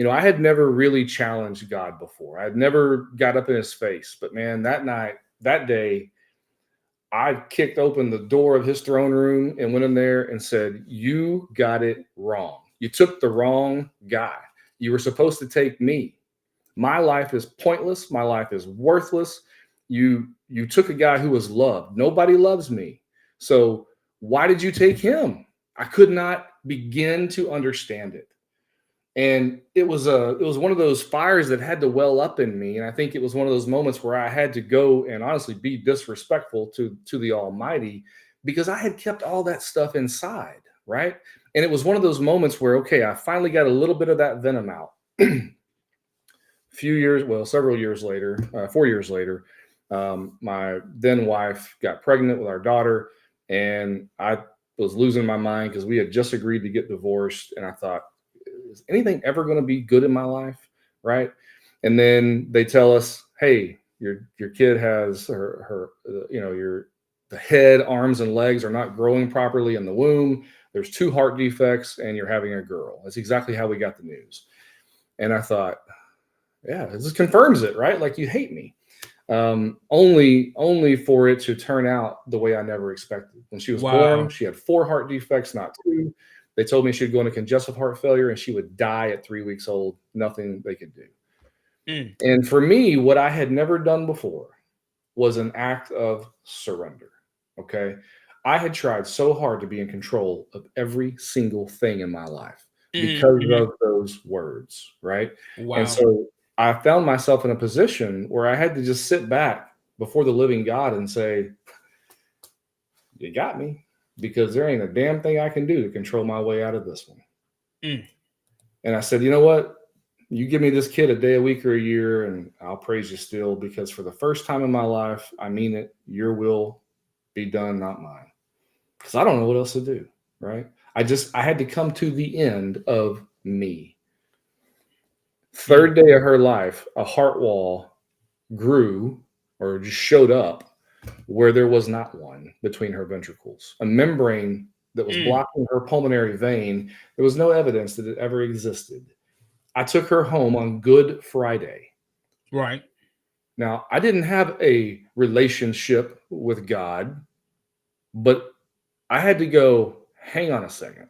I had never really challenged God before. I'd never got up in his face. But man, that day, I kicked open the door of his throne room and went in there and said, "You got it wrong. You took the wrong guy. You were supposed to take me. My life is pointless. My life is worthless. You took a guy who was loved. Nobody loves me. So why did you take him?" I could not begin to understand it. And it was one of those fires that had to well up in me. And I think it was one of those moments where I had to go and honestly be disrespectful to the Almighty, because I had kept all that stuff inside, right? And it was one of those moments where, okay, I finally got a little bit of that venom out. Several years later, 4 years later, my then wife got pregnant with our daughter, and I was losing my mind because we had just agreed to get divorced. And I thought, is anything ever going to be good in my life? Right. And then they tell us, hey, your kid has the head, arms, and legs are not growing properly in the womb. There's 2 heart defects, and you're having a girl. That's exactly how we got the news. And I thought, yeah, this confirms it, right? Like, you hate me. Only for it to turn out the way I never expected. When she was born, she had 4 heart defects, not 2. They told me she'd go into congestive heart failure and she would die at 3 weeks old. Nothing they could do. And for me, what I had never done before was an act of surrender. Okay. I had tried so hard to be in control of every single thing in my life because of those words, right? Wow. And so I found myself in a position where I had to just sit back before the living God and say, you got me, because there ain't a damn thing I can do to control my way out of this one. And I said, you know what? You give me this kid a day, a week, or a year, and I'll praise you still, because for the first time in my life, I mean it. Your will be done, not mine. Because I don't know what else to do, right? I had to come to the end of me. 3rd day of her life, a heart wall grew or just showed up where there was not one between her ventricles. A membrane that was blocking her pulmonary vein. There was no evidence that it ever existed. I took her home on Good Friday. Right. Now, I didn't have a relationship with God, but I had to go, hang on a second.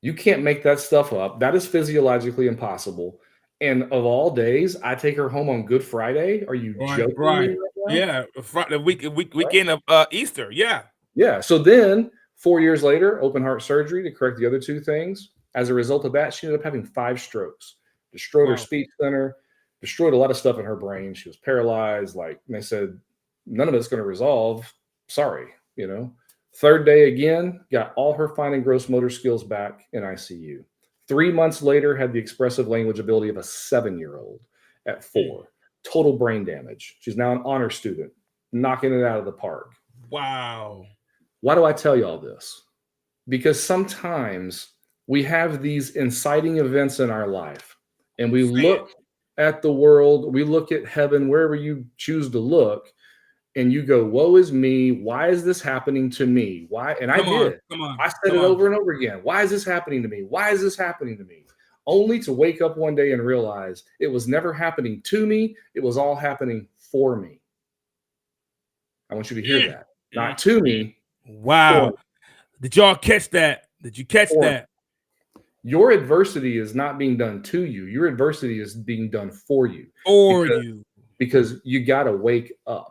You can't make that stuff up. That is physiologically impossible. And of all days, I take her home on Good Friday. Are you joking me right now? Yeah, the weekend of Easter. Yeah. Yeah. So then 4 years later, open heart surgery to correct the other 2 things. As a result of that, she ended up having 5 strokes, destroyed her speech center, destroyed a lot of stuff in her brain. She was paralyzed. Like, and they said, none of it's going to resolve. Sorry, 3rd day again, got all her fine and gross motor skills back in ICU. 3 months later, had the expressive language ability of a 7-year-old at 4. Total brain damage. She's now an honor student, knocking it out of the park. Wow. Why do I tell you all this? Because sometimes we have these inciting events in our life, and we look at the world, we look at heaven, wherever you choose to look, and you go, woe is me. Why is this happening to me? Why? And I did. I said it over and over again. Why is this happening to me? Why is this happening to me? Only to wake up one day and realize it was never happening to me. It was all happening for me. I want you to hear that. Not to me. Wow. Did y'all catch that? Did you catch that? Your adversity is not being done to you. Your adversity is being done for you. Because you got to wake up.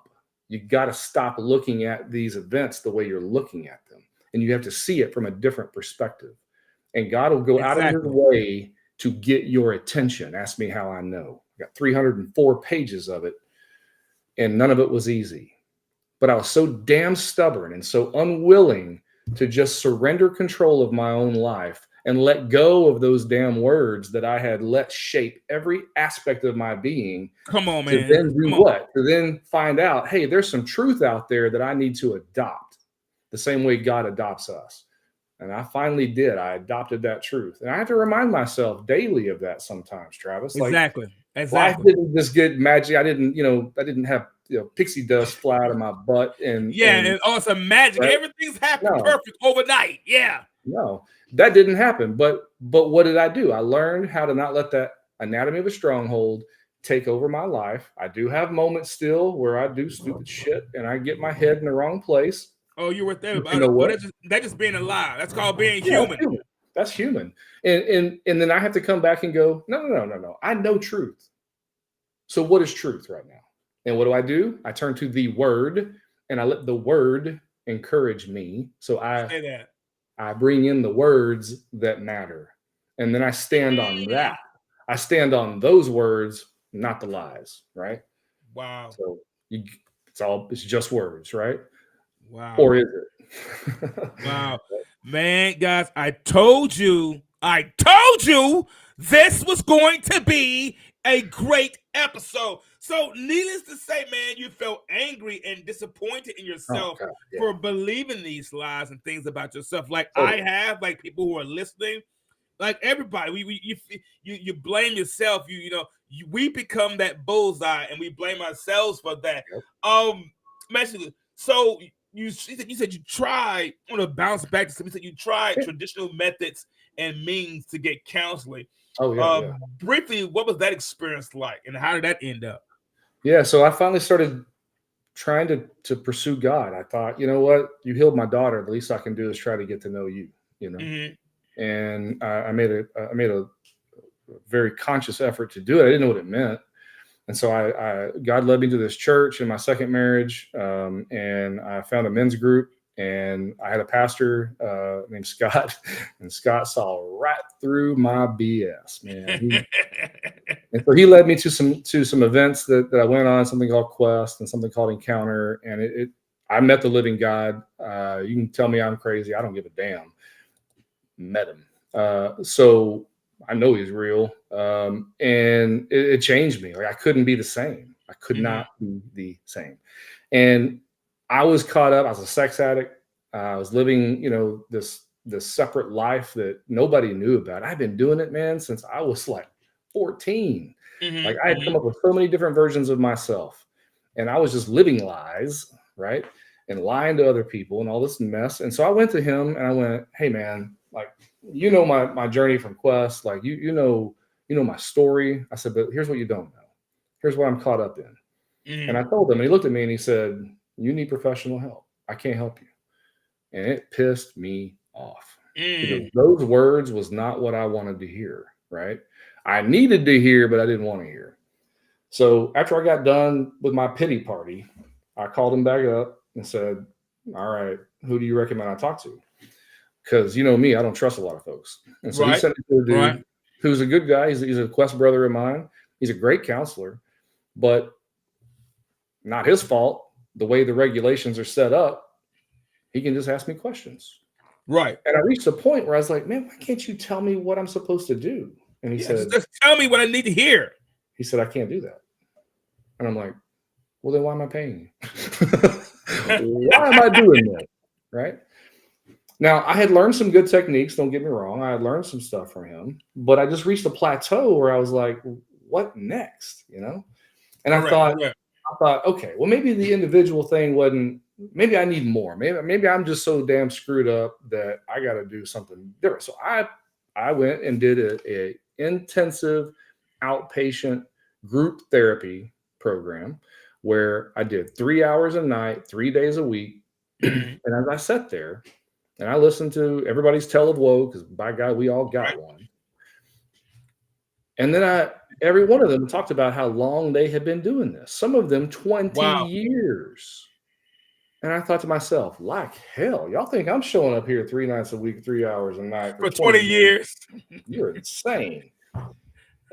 You got to stop looking at these events the way you're looking at them. And you have to see it from a different perspective. And God will go out of his way to get your attention. Ask me how I know. I got 304 pages of it, and none of it was easy. But I was so damn stubborn and so unwilling to just surrender control of my own life and let go of those damn words that I had let shape every aspect of my being. Come on, man. To then do what? To then find out, hey, there's some truth out there that I need to adopt the same way God adopts us. And I finally did. I adopted that truth. And I have to remind myself daily of that sometimes, Travis. Exactly. Life didn't just get magic. I didn't have pixie dust fly out of my butt. And also magic. Right? Everything's happened perfect overnight. Yeah. No, that didn't happen. But what did I do? I learned how to not let that anatomy of a stronghold take over my life. I do have moments still where I do stupid shit and I get my head in the wrong place. Oh, you were there about it. That's just being alive. That's called being human. That's human. And then I have to come back and go, no. I know truth. So what is truth right now? And what do? I turn to the word and I let the word encourage me. So I bring in the words that matter. And then I stand on that. I stand on those words, not the lies, right? Wow. So it's just words, right? Wow. Or is it? Wow. Man, guys, I told you this was going to be a great episode. So needless to say, man, you felt angry and disappointed in yourself for believing these lies and things about yourself. Like I have, like people who are listening, Like everybody, you blame yourself. We become that bullseye, and we blame ourselves for that. So you said you tried. I want to bounce back to something. You said you tried traditional methods and means to get counseling. Oh yeah. Briefly, what was that experience like, and how did that end up? Yeah, so I finally started trying to pursue God. I thought, you know what, you healed my daughter. The least I can do is try to get to know you. And I made a very conscious effort to do it. I didn't know what it meant. And so God led me to this church in my second marriage, and I found a men's group, and I had a pastor named Scott, and Scott saw right through my BS, man. And so he led me to some events that I went on, something called Quest and something called Encounter, and I met the living God. You can tell me I'm crazy, I don't give a damn. Met him, so I know he's real, and it changed me. Like I couldn't be the same. I could not be the same. And I was caught up. I was a sex addict. I was living, this separate life that nobody knew about. I've been doing it, man, since I was like 14. Like I had come up with so many different versions of myself, and I was just living lies, right? And lying to other people and all this mess. And so I went to him and I went, hey man, like, my journey from Quest, like, you know my story. I said, but here's what you don't know. Here's what I'm caught up in. And I told him, and he looked at me and he said, you need professional help. I can't help you. And it pissed me off because those words was not what I wanted to hear, right? I needed to hear, but I didn't want to hear. So after I got done with my pity party, I called him back up and said, all right, who do you recommend I talk to? Because you know me, I don't trust a lot of folks. And so he sent me to a dude who's a good guy. He's a Quest brother of mine. He's a great counselor, but not his fault. The way the regulations are set up, he can just ask me questions. Right. And I reached a point where I was like, man, why can't you tell me what I'm supposed to do? And he said, just tell me what I need to hear. He said, I can't do that. And I'm like, well, then why am I paying you? Why am I doing that? Right. Now, I had learned some good techniques. Don't get me wrong. I had learned some stuff from him, but I just reached a plateau where I was like, what next? And I thought, okay, well, maybe the individual thing wasn't, maybe I need more. Maybe I'm just so damn screwed up that I got to do something different. So I went and did a intensive outpatient group therapy program where I did 3 hours a night, 3 days a week. And as I sat there and I listened to everybody's tell of woe, because by God, we all got one. And then every one of them talked about how long they had been doing this. Some of them 20 years. And I thought to myself, like hell, y'all think I'm showing up here 3 nights a week, 3 hours a night for 20 years? You're insane.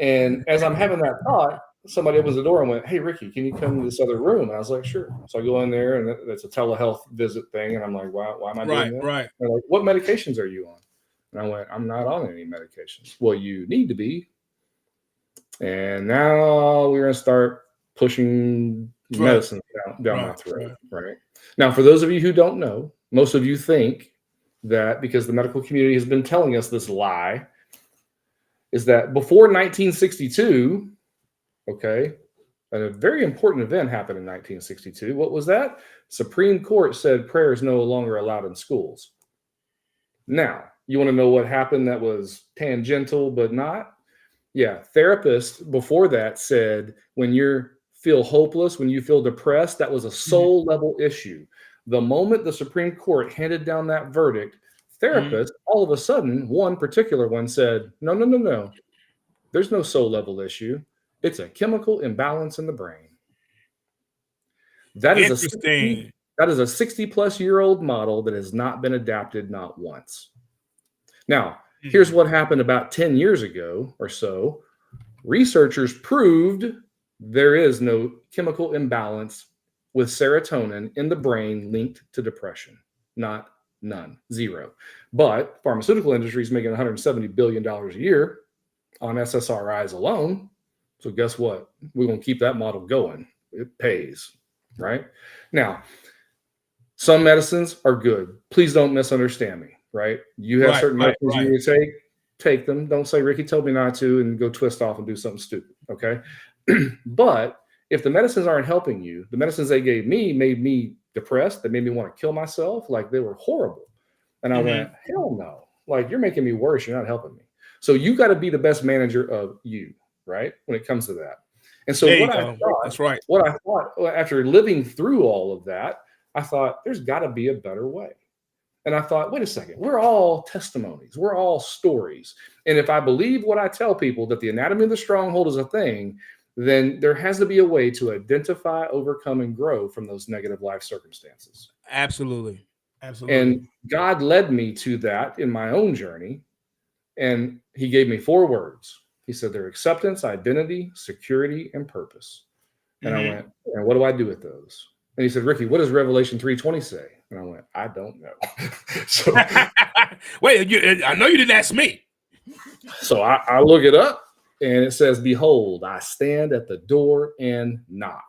And as I'm having that thought, somebody opens the door and went, hey, Ricky, can you come to this other room? And I was like, sure. So I go in there, and it's a telehealth visit thing. And I'm like, why am I doing that? Right. They're like, what medications are you on? And I went, I'm not on any medications. Well, you need to be. And now we're going to start pushing medicine down my throat. Right. Now, for those of you who don't know, most of you think that because the medical community has been telling us this lie, is that before 1962, okay, a very important event happened in 1962. What was that? Supreme Court said prayer is no longer allowed in schools. Now, you want to know what happened that was tangential but not? Yeah, therapists before that said when you feel hopeless, when you feel depressed, that was a soul level issue. The moment the Supreme Court handed down that verdict, therapists, all of a sudden, one particular one said, no. There's no soul level issue. It's a chemical imbalance in the brain. That is interesting. That is a 60-plus-year-old model that has not been adapted not once. Now, here's what happened about 10 years ago or so. Researchers proved there is no chemical imbalance with serotonin in the brain linked to depression. None, zero. But pharmaceutical industry is making $170 billion a year on SSRIs alone. So guess what? We're going to keep that model going. It pays, right? Now, some medicines are good. Please don't misunderstand me, right? You have certain medicines you need to take. take them. Don't say Ricky told me not to and go twist off and do something stupid. Okay. But if the medicines aren't helping you, the medicines they gave me made me depressed. They made me want to kill myself. Like they were horrible. And I went, hell no. Like you're making me worse. You're not helping me. So you got to be the best manager of you, right? When it comes to that. And so That's right. What I thought after living through all of that, I thought there's got to be a better way. And I thought, wait a second, we're all testimonies. We're all stories. And if I believe what I tell people that the anatomy of the stronghold is a thing, then there has to be a way to identify, overcome, and grow from those negative life circumstances. Absolutely. Absolutely. And God led me to that in my own journey. And he gave me 4 words. He said, they're acceptance, identity, security, and purpose. And I went, and what do I do with those? And he said, Ricky, what does Revelation 3:20 say? And I went, I don't know. So wait, I know you didn't ask me. So I look it up and it says, behold, I stand at the door and knock.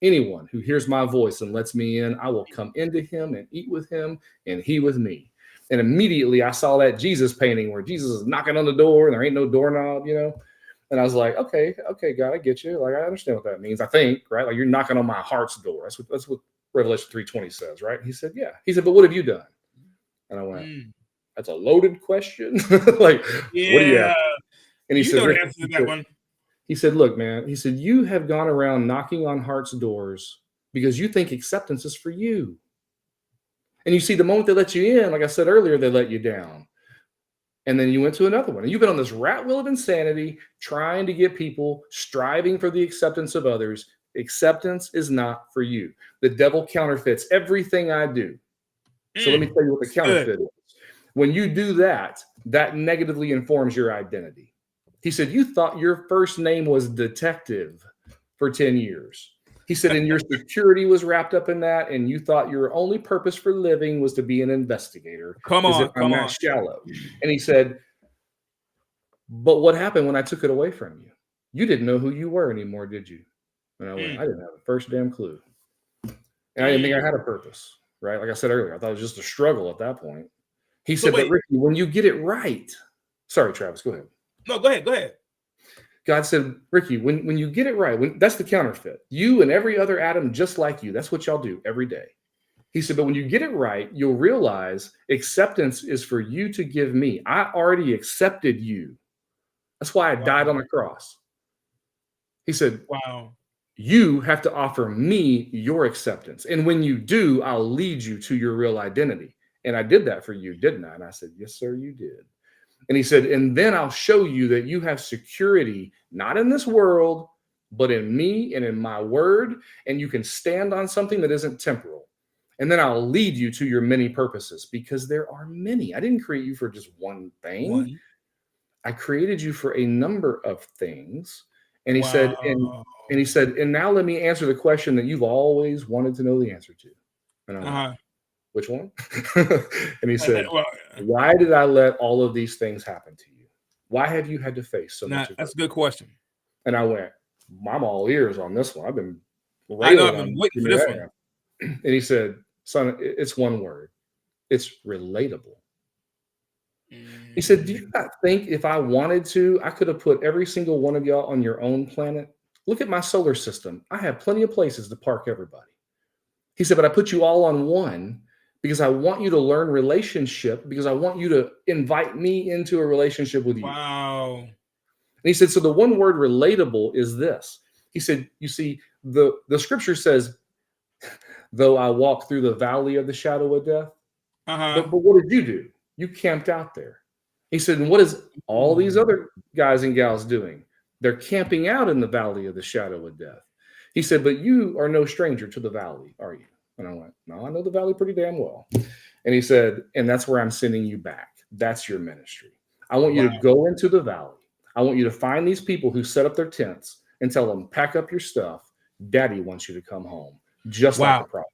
Anyone who hears my voice and lets me in, I will come into him and eat with him and he with me. And immediately I saw that Jesus painting where Jesus is knocking on the door and there ain't no doorknob, you know? And I was like, okay, God, I get you. Like, I understand what that means. I think, right? Like you're knocking on my heart's door. That's what Revelation 3:20 says, right? He said, yeah. He said, but what have you done? And I went, that's a loaded question. Like, what do you have? And he said, answer that one. He said, look, man, he said, you have gone around knocking on hearts' doors because you think acceptance is for you. And you see, the moment they let you in, like I said earlier, they let you down. And then you went to another one. And you've been on this rat wheel of insanity, trying to get people, striving for the acceptance of others. Acceptance is not for you. The devil counterfeits everything I do. So let me tell you what the counterfeit is. When you do that, that negatively informs your identity. He said, you thought your first name was detective for 10 years. He said, and your security was wrapped up in that, and you thought your only purpose for living was to be an investigator. Come on. Shallow. And he said, but what happened when I took it away from you? You didn't know who you were anymore, did you? And I went, I didn't have the first damn clue. And I didn't think I had a purpose, right? Like I said earlier, I thought it was just a struggle at that point. He said, but Ricky, when you get it right, sorry, Travis, go ahead. No, go ahead. God said, Ricky, when you get it right, that's the counterfeit. You and every other Adam just like you. That's what y'all do every day. He said, but when you get it right, you'll realize acceptance is for you to give me. I already accepted you. That's why I died on the cross. He said, wow. You have to offer me your acceptance. And when you do, I'll lead you to your real identity. And I did that for you, didn't I? And I said, yes, sir, you did. And he said, and then I'll show you that you have security, not in this world, but in me and in my word. And you can stand on something that isn't temporal. And then I'll lead you to your many purposes, because there are many. I didn't create you for just one thing. I created you for a number of things. And he said, and he said, and now let me answer the question that you've always wanted to know the answer to. And I'm like, which one? And he said, why did I let all of these things happen to you? Why have you had to face so much of That's a good question. And I went, I'm all ears on this one. I've been waiting for this one. And he said, son, it's one word. It's relatable. He said, do you not think if I wanted to, I could have put every single one of y'all on your own planet? Look at my solar system. I have plenty of places to park everybody. He said, but I put you all on one because I want you to learn relationship, because I want you to invite me into a relationship with you. Wow. And he said, so the one word relatable is this. He said, you see, the scripture says, though I walk through the valley of the shadow of death. But what did you do? You camped out there. He said, and what is all these other guys and gals doing? They're camping out in the valley of the shadow of death. He said, but you are no stranger to the valley, are you? And I went, no, I know the valley pretty damn well. And he said, and that's where I'm sending you back. That's your ministry. I want you to go into the valley. I want you to find these people who set up their tents and tell them, pack up your stuff. Daddy wants you to come home. Just like the prophet.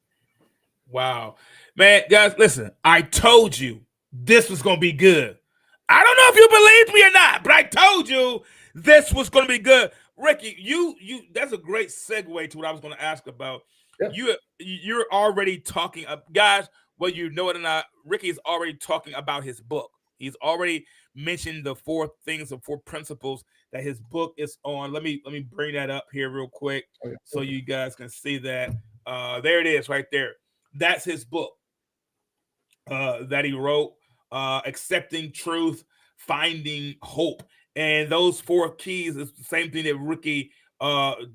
Wow. Man, guys, listen, I told you this was going to be good. I don't know if you believed me or not, but I told you this was going to be good. Ricky, you that's a great segue to what I was going to ask about. Yeah. You're already talking, guys, whether you know it or not, Ricky is already talking about his book. He's already mentioned the 4 things or 4 principles that his book is on. Let me bring that up here real quick so you guys can see that. There it is right there. That's his book that he wrote, Accepting Truth, Finding Hope. And those 4 keys is the same thing that Ricky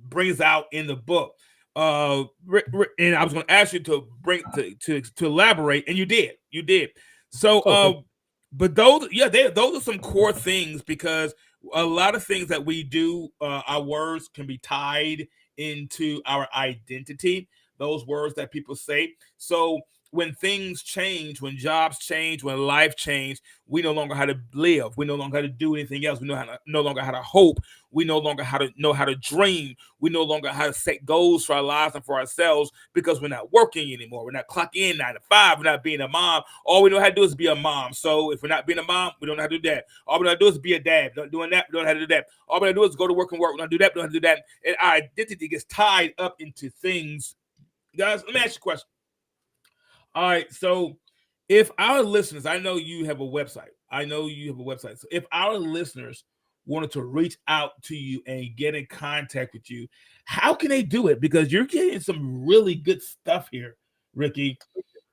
brings out in the book. And I was going to ask you to bring to elaborate, and you did. You did. So, but those, yeah, those are some core things, because a lot of things that we do, our words can be tied into our identity. Those words that people say. So when things change, when jobs change, when life change, we no longer how to live. We no longer how to do anything else. We no longer how to hope. We no longer know how to dream. We no longer how to set goals for our lives and for ourselves, because we're not working anymore. We're not clocking in 9 to 5. We're not being a mom. All we know how to do is be a mom. So if we're not being a mom, we don't know how to do that. All we know how to do is be a dad. Not doing that, we don't know how to do that. All we know how to do is go to work and work. We don't do that, we don't do that. And our identity gets tied up into things. Guys, let me ask you a question. All right, so if our listeners, I know you have a website. So if our listeners wanted to reach out to you and get in contact with you, how can they do it? Because you're getting some really good stuff here, Ricky.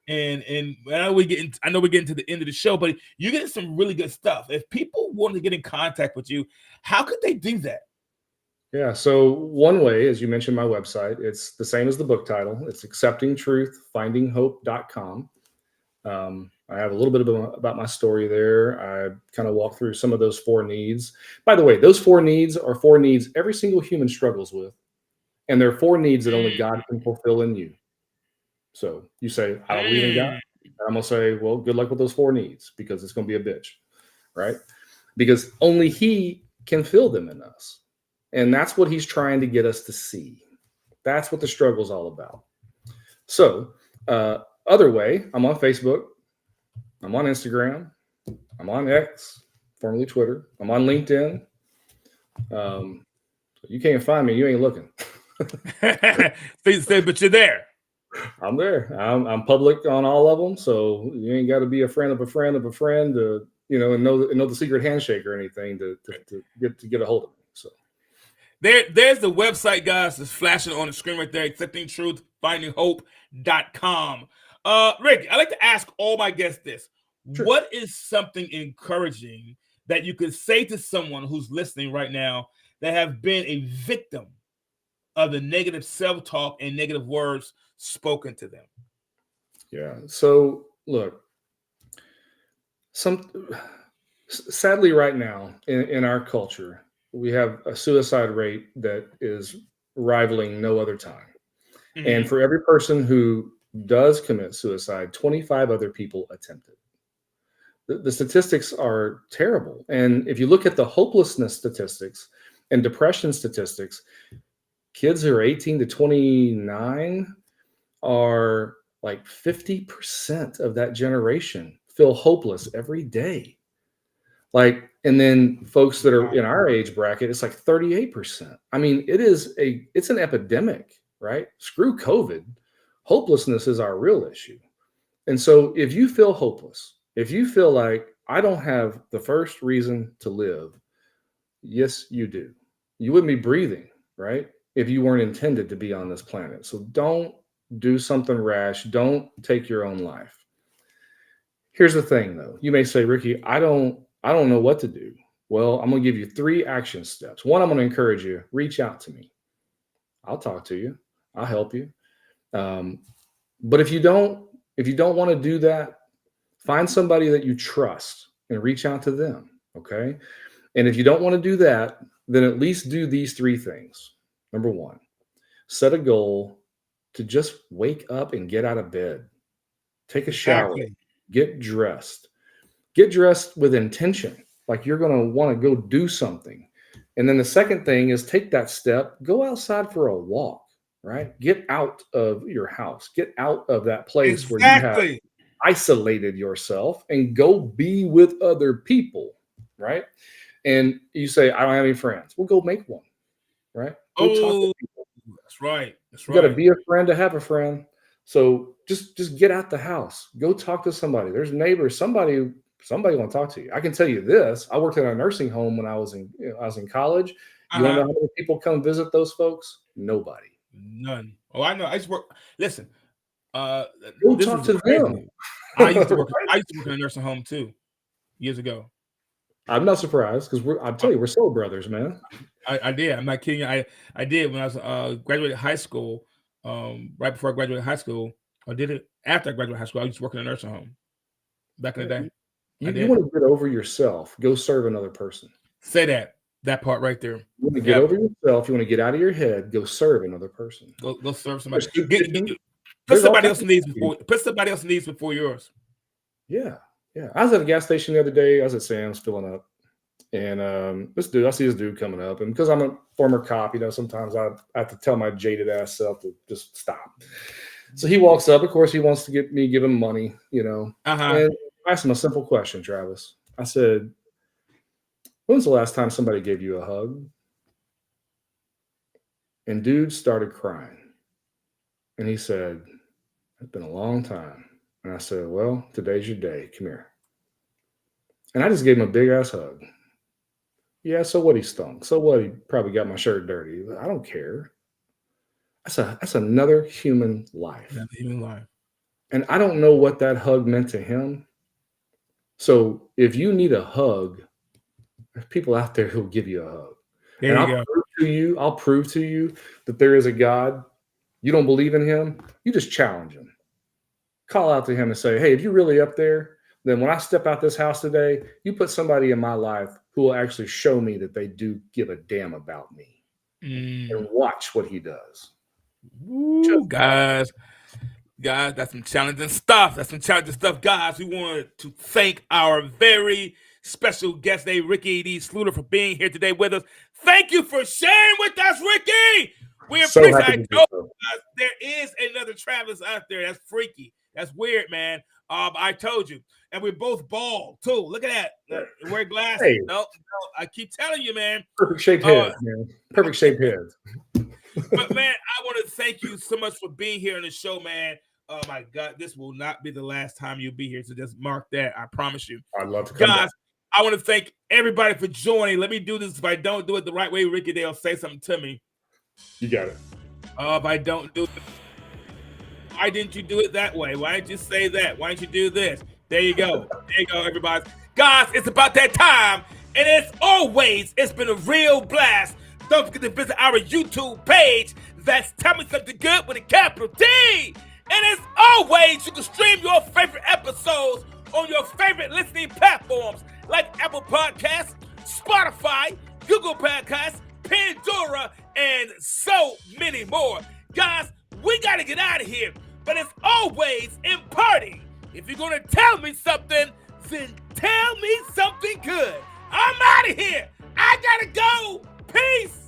And I know we're getting to the end of the show, but you're getting some really good stuff. If people want to get in contact with you, how could they do that? Yeah. So one way, as you mentioned, my website, it's the same as the book title. It's acceptingtruthfindinghope.com. I have a little bit about my story there. I kind of walk through some of those 4 needs. By the way, those 4 needs are 4 needs every single human struggles with. And they're 4 needs that only God can fulfill in you. So you say, I don't believe in God. I'm going to say, well, good luck with those 4 needs, because it's going to be a bitch, right? Because only He can fill them in us. And that's what He's trying to get us to see. That's what the struggle is all about. So, other way, I'm on Facebook. I'm on Instagram. I'm on X, formerly Twitter. I'm on LinkedIn. You can't find me. You ain't looking. But you're there. I'm there. I'm public on all of them. So you ain't got to be a friend of a friend of a friend to, and know the secret handshake or anything to get a hold of me. So there's the website, guys. It's flashing on the screen right there. acceptingtruthfindinghope.com. Rick, I like to ask all my guests this. Sure. What is something encouraging that you could say to someone who's listening right now that have been a victim of the negative self-talk and negative words spoken to them? Yeah. So look, sadly right now in our culture, we have a suicide rate that is rivaling no other time. Mm-hmm. And for every person who does commit suicide, 25 other people attempt it. The statistics are terrible. And if you look at the hopelessness statistics and depression statistics, kids who are 18 to 29 are like 50% of that generation feel hopeless every day. And then folks that are in our age bracket, it's like 38%. I mean, it's an epidemic, right? Screw COVID. Hopelessness is our real issue. And so if you feel hopeless, if you feel like I don't have the first reason to live, yes, you do. You wouldn't be breathing, right? If you weren't intended to be on this planet. So don't do something rash. Don't take your own life. Here's the thing, though. You may say, Ricky, I don't know what to do. Well, I'm going to give you 3 action steps. 1, I'm going to encourage you, reach out to me. I'll talk to you. I'll help you. But if you don't want to do that, find somebody that you trust and reach out to them. Okay. And if you don't want to do that, then at least do these 3 things. Number 1, set a goal to just wake up and get out of bed. Take a shower, get dressed with intention. Like you're going to want to go do something. And then the second thing is take that step, go outside for a walk, right? Get out of your house, get out of that place where you have isolated yourself and go be with other people, right? And you say, I don't have any friends. Well, go make one, right? Go talk to people. That's right. You got to be a friend to have a friend. So just get out the house. Go talk to somebody. There's neighbors, somebody somebody want to talk to you. I can tell you this: I worked in a nursing home when I was in college. You want to know how many people come visit those folks? Nobody. None. Oh, I know. I just work. Listen, Go talk to them. I used to work in a nursing home too, years ago. I'm not surprised because I'm telling you, we're soul brothers, man. I did. I'm not kidding you. I did when I was graduated high school. Right before I graduated high school, I did it after I graduated high school. I used to work in a nursing home back in the day. You want to get over yourself. Go serve another person. Say that part right there. You want to get over yourself. You want to get out of your head. Go serve another person. Go serve somebody. Put somebody else's needs before yours. Yeah. I was at a gas station the other day. I was at Sam's filling up, and I see this dude coming up, and because I'm a former cop, sometimes I have to tell my jaded ass self to just stop. So he walks up. Of course, he wants to give him money, And I asked him a simple question, Travis. I said, "When's the last time somebody gave you a hug?" And dude started crying, and he said, "It's been a long time." And I said, "Well, today's your day. Come here." And I just gave him a big ass hug. Yeah, so what? He stunk. So what? He probably got my shirt dirty. I don't care. That's another human life. Another human life. And I don't know what that hug meant to him. So if you need a hug, there's people out there who'll give you a hug. There and you go. I'll prove to you that there is a God. You don't believe in him, you just challenge him. Call out to him and say, "Hey, if you're really up there, then when I step out this house today, you put somebody in my life who will actually show me that they do give a damn about me." And watch what he does. Ooh, guys, that's some challenging stuff. Guys. We want to thank our very special guest today, Ricky D Sludder, for being here today with us. Thank you for sharing with us, Ricky. We appreciate it. There is another Travis out there that's freaky. That's weird, man. I told you. And we're both bald, too. Look at that. Wear glasses. Hey. No, I keep telling you, man. Perfect shaped heads, man. Perfect shaped heads. But, man, I want to thank you so much for being here on the show, man. Oh, my God. This will not be the last time you'll be here. So just mark that. I promise you. I'd love to come back. I want to thank everybody for joining. Let me do this. If I don't do it the right way, Ricky, they'll say something to me. You got it. If I don't do it, why didn't you do it that way? Why didn't you say that? Why didn't you do this? There you go. There you go, everybody. Guys, it's about that time. And as always, it's been a real blast. Don't forget to visit our YouTube page. That's Tell Me Something Good with a capital T. And as always, you can stream your favorite episodes on your favorite listening platforms like Apple Podcasts, Spotify, Google Podcasts, Pandora, and so many more. Guys, we got to get out of here. But as always, in party, if you're going to tell me something, then tell me something good. I'm out of here. I got to go. Peace.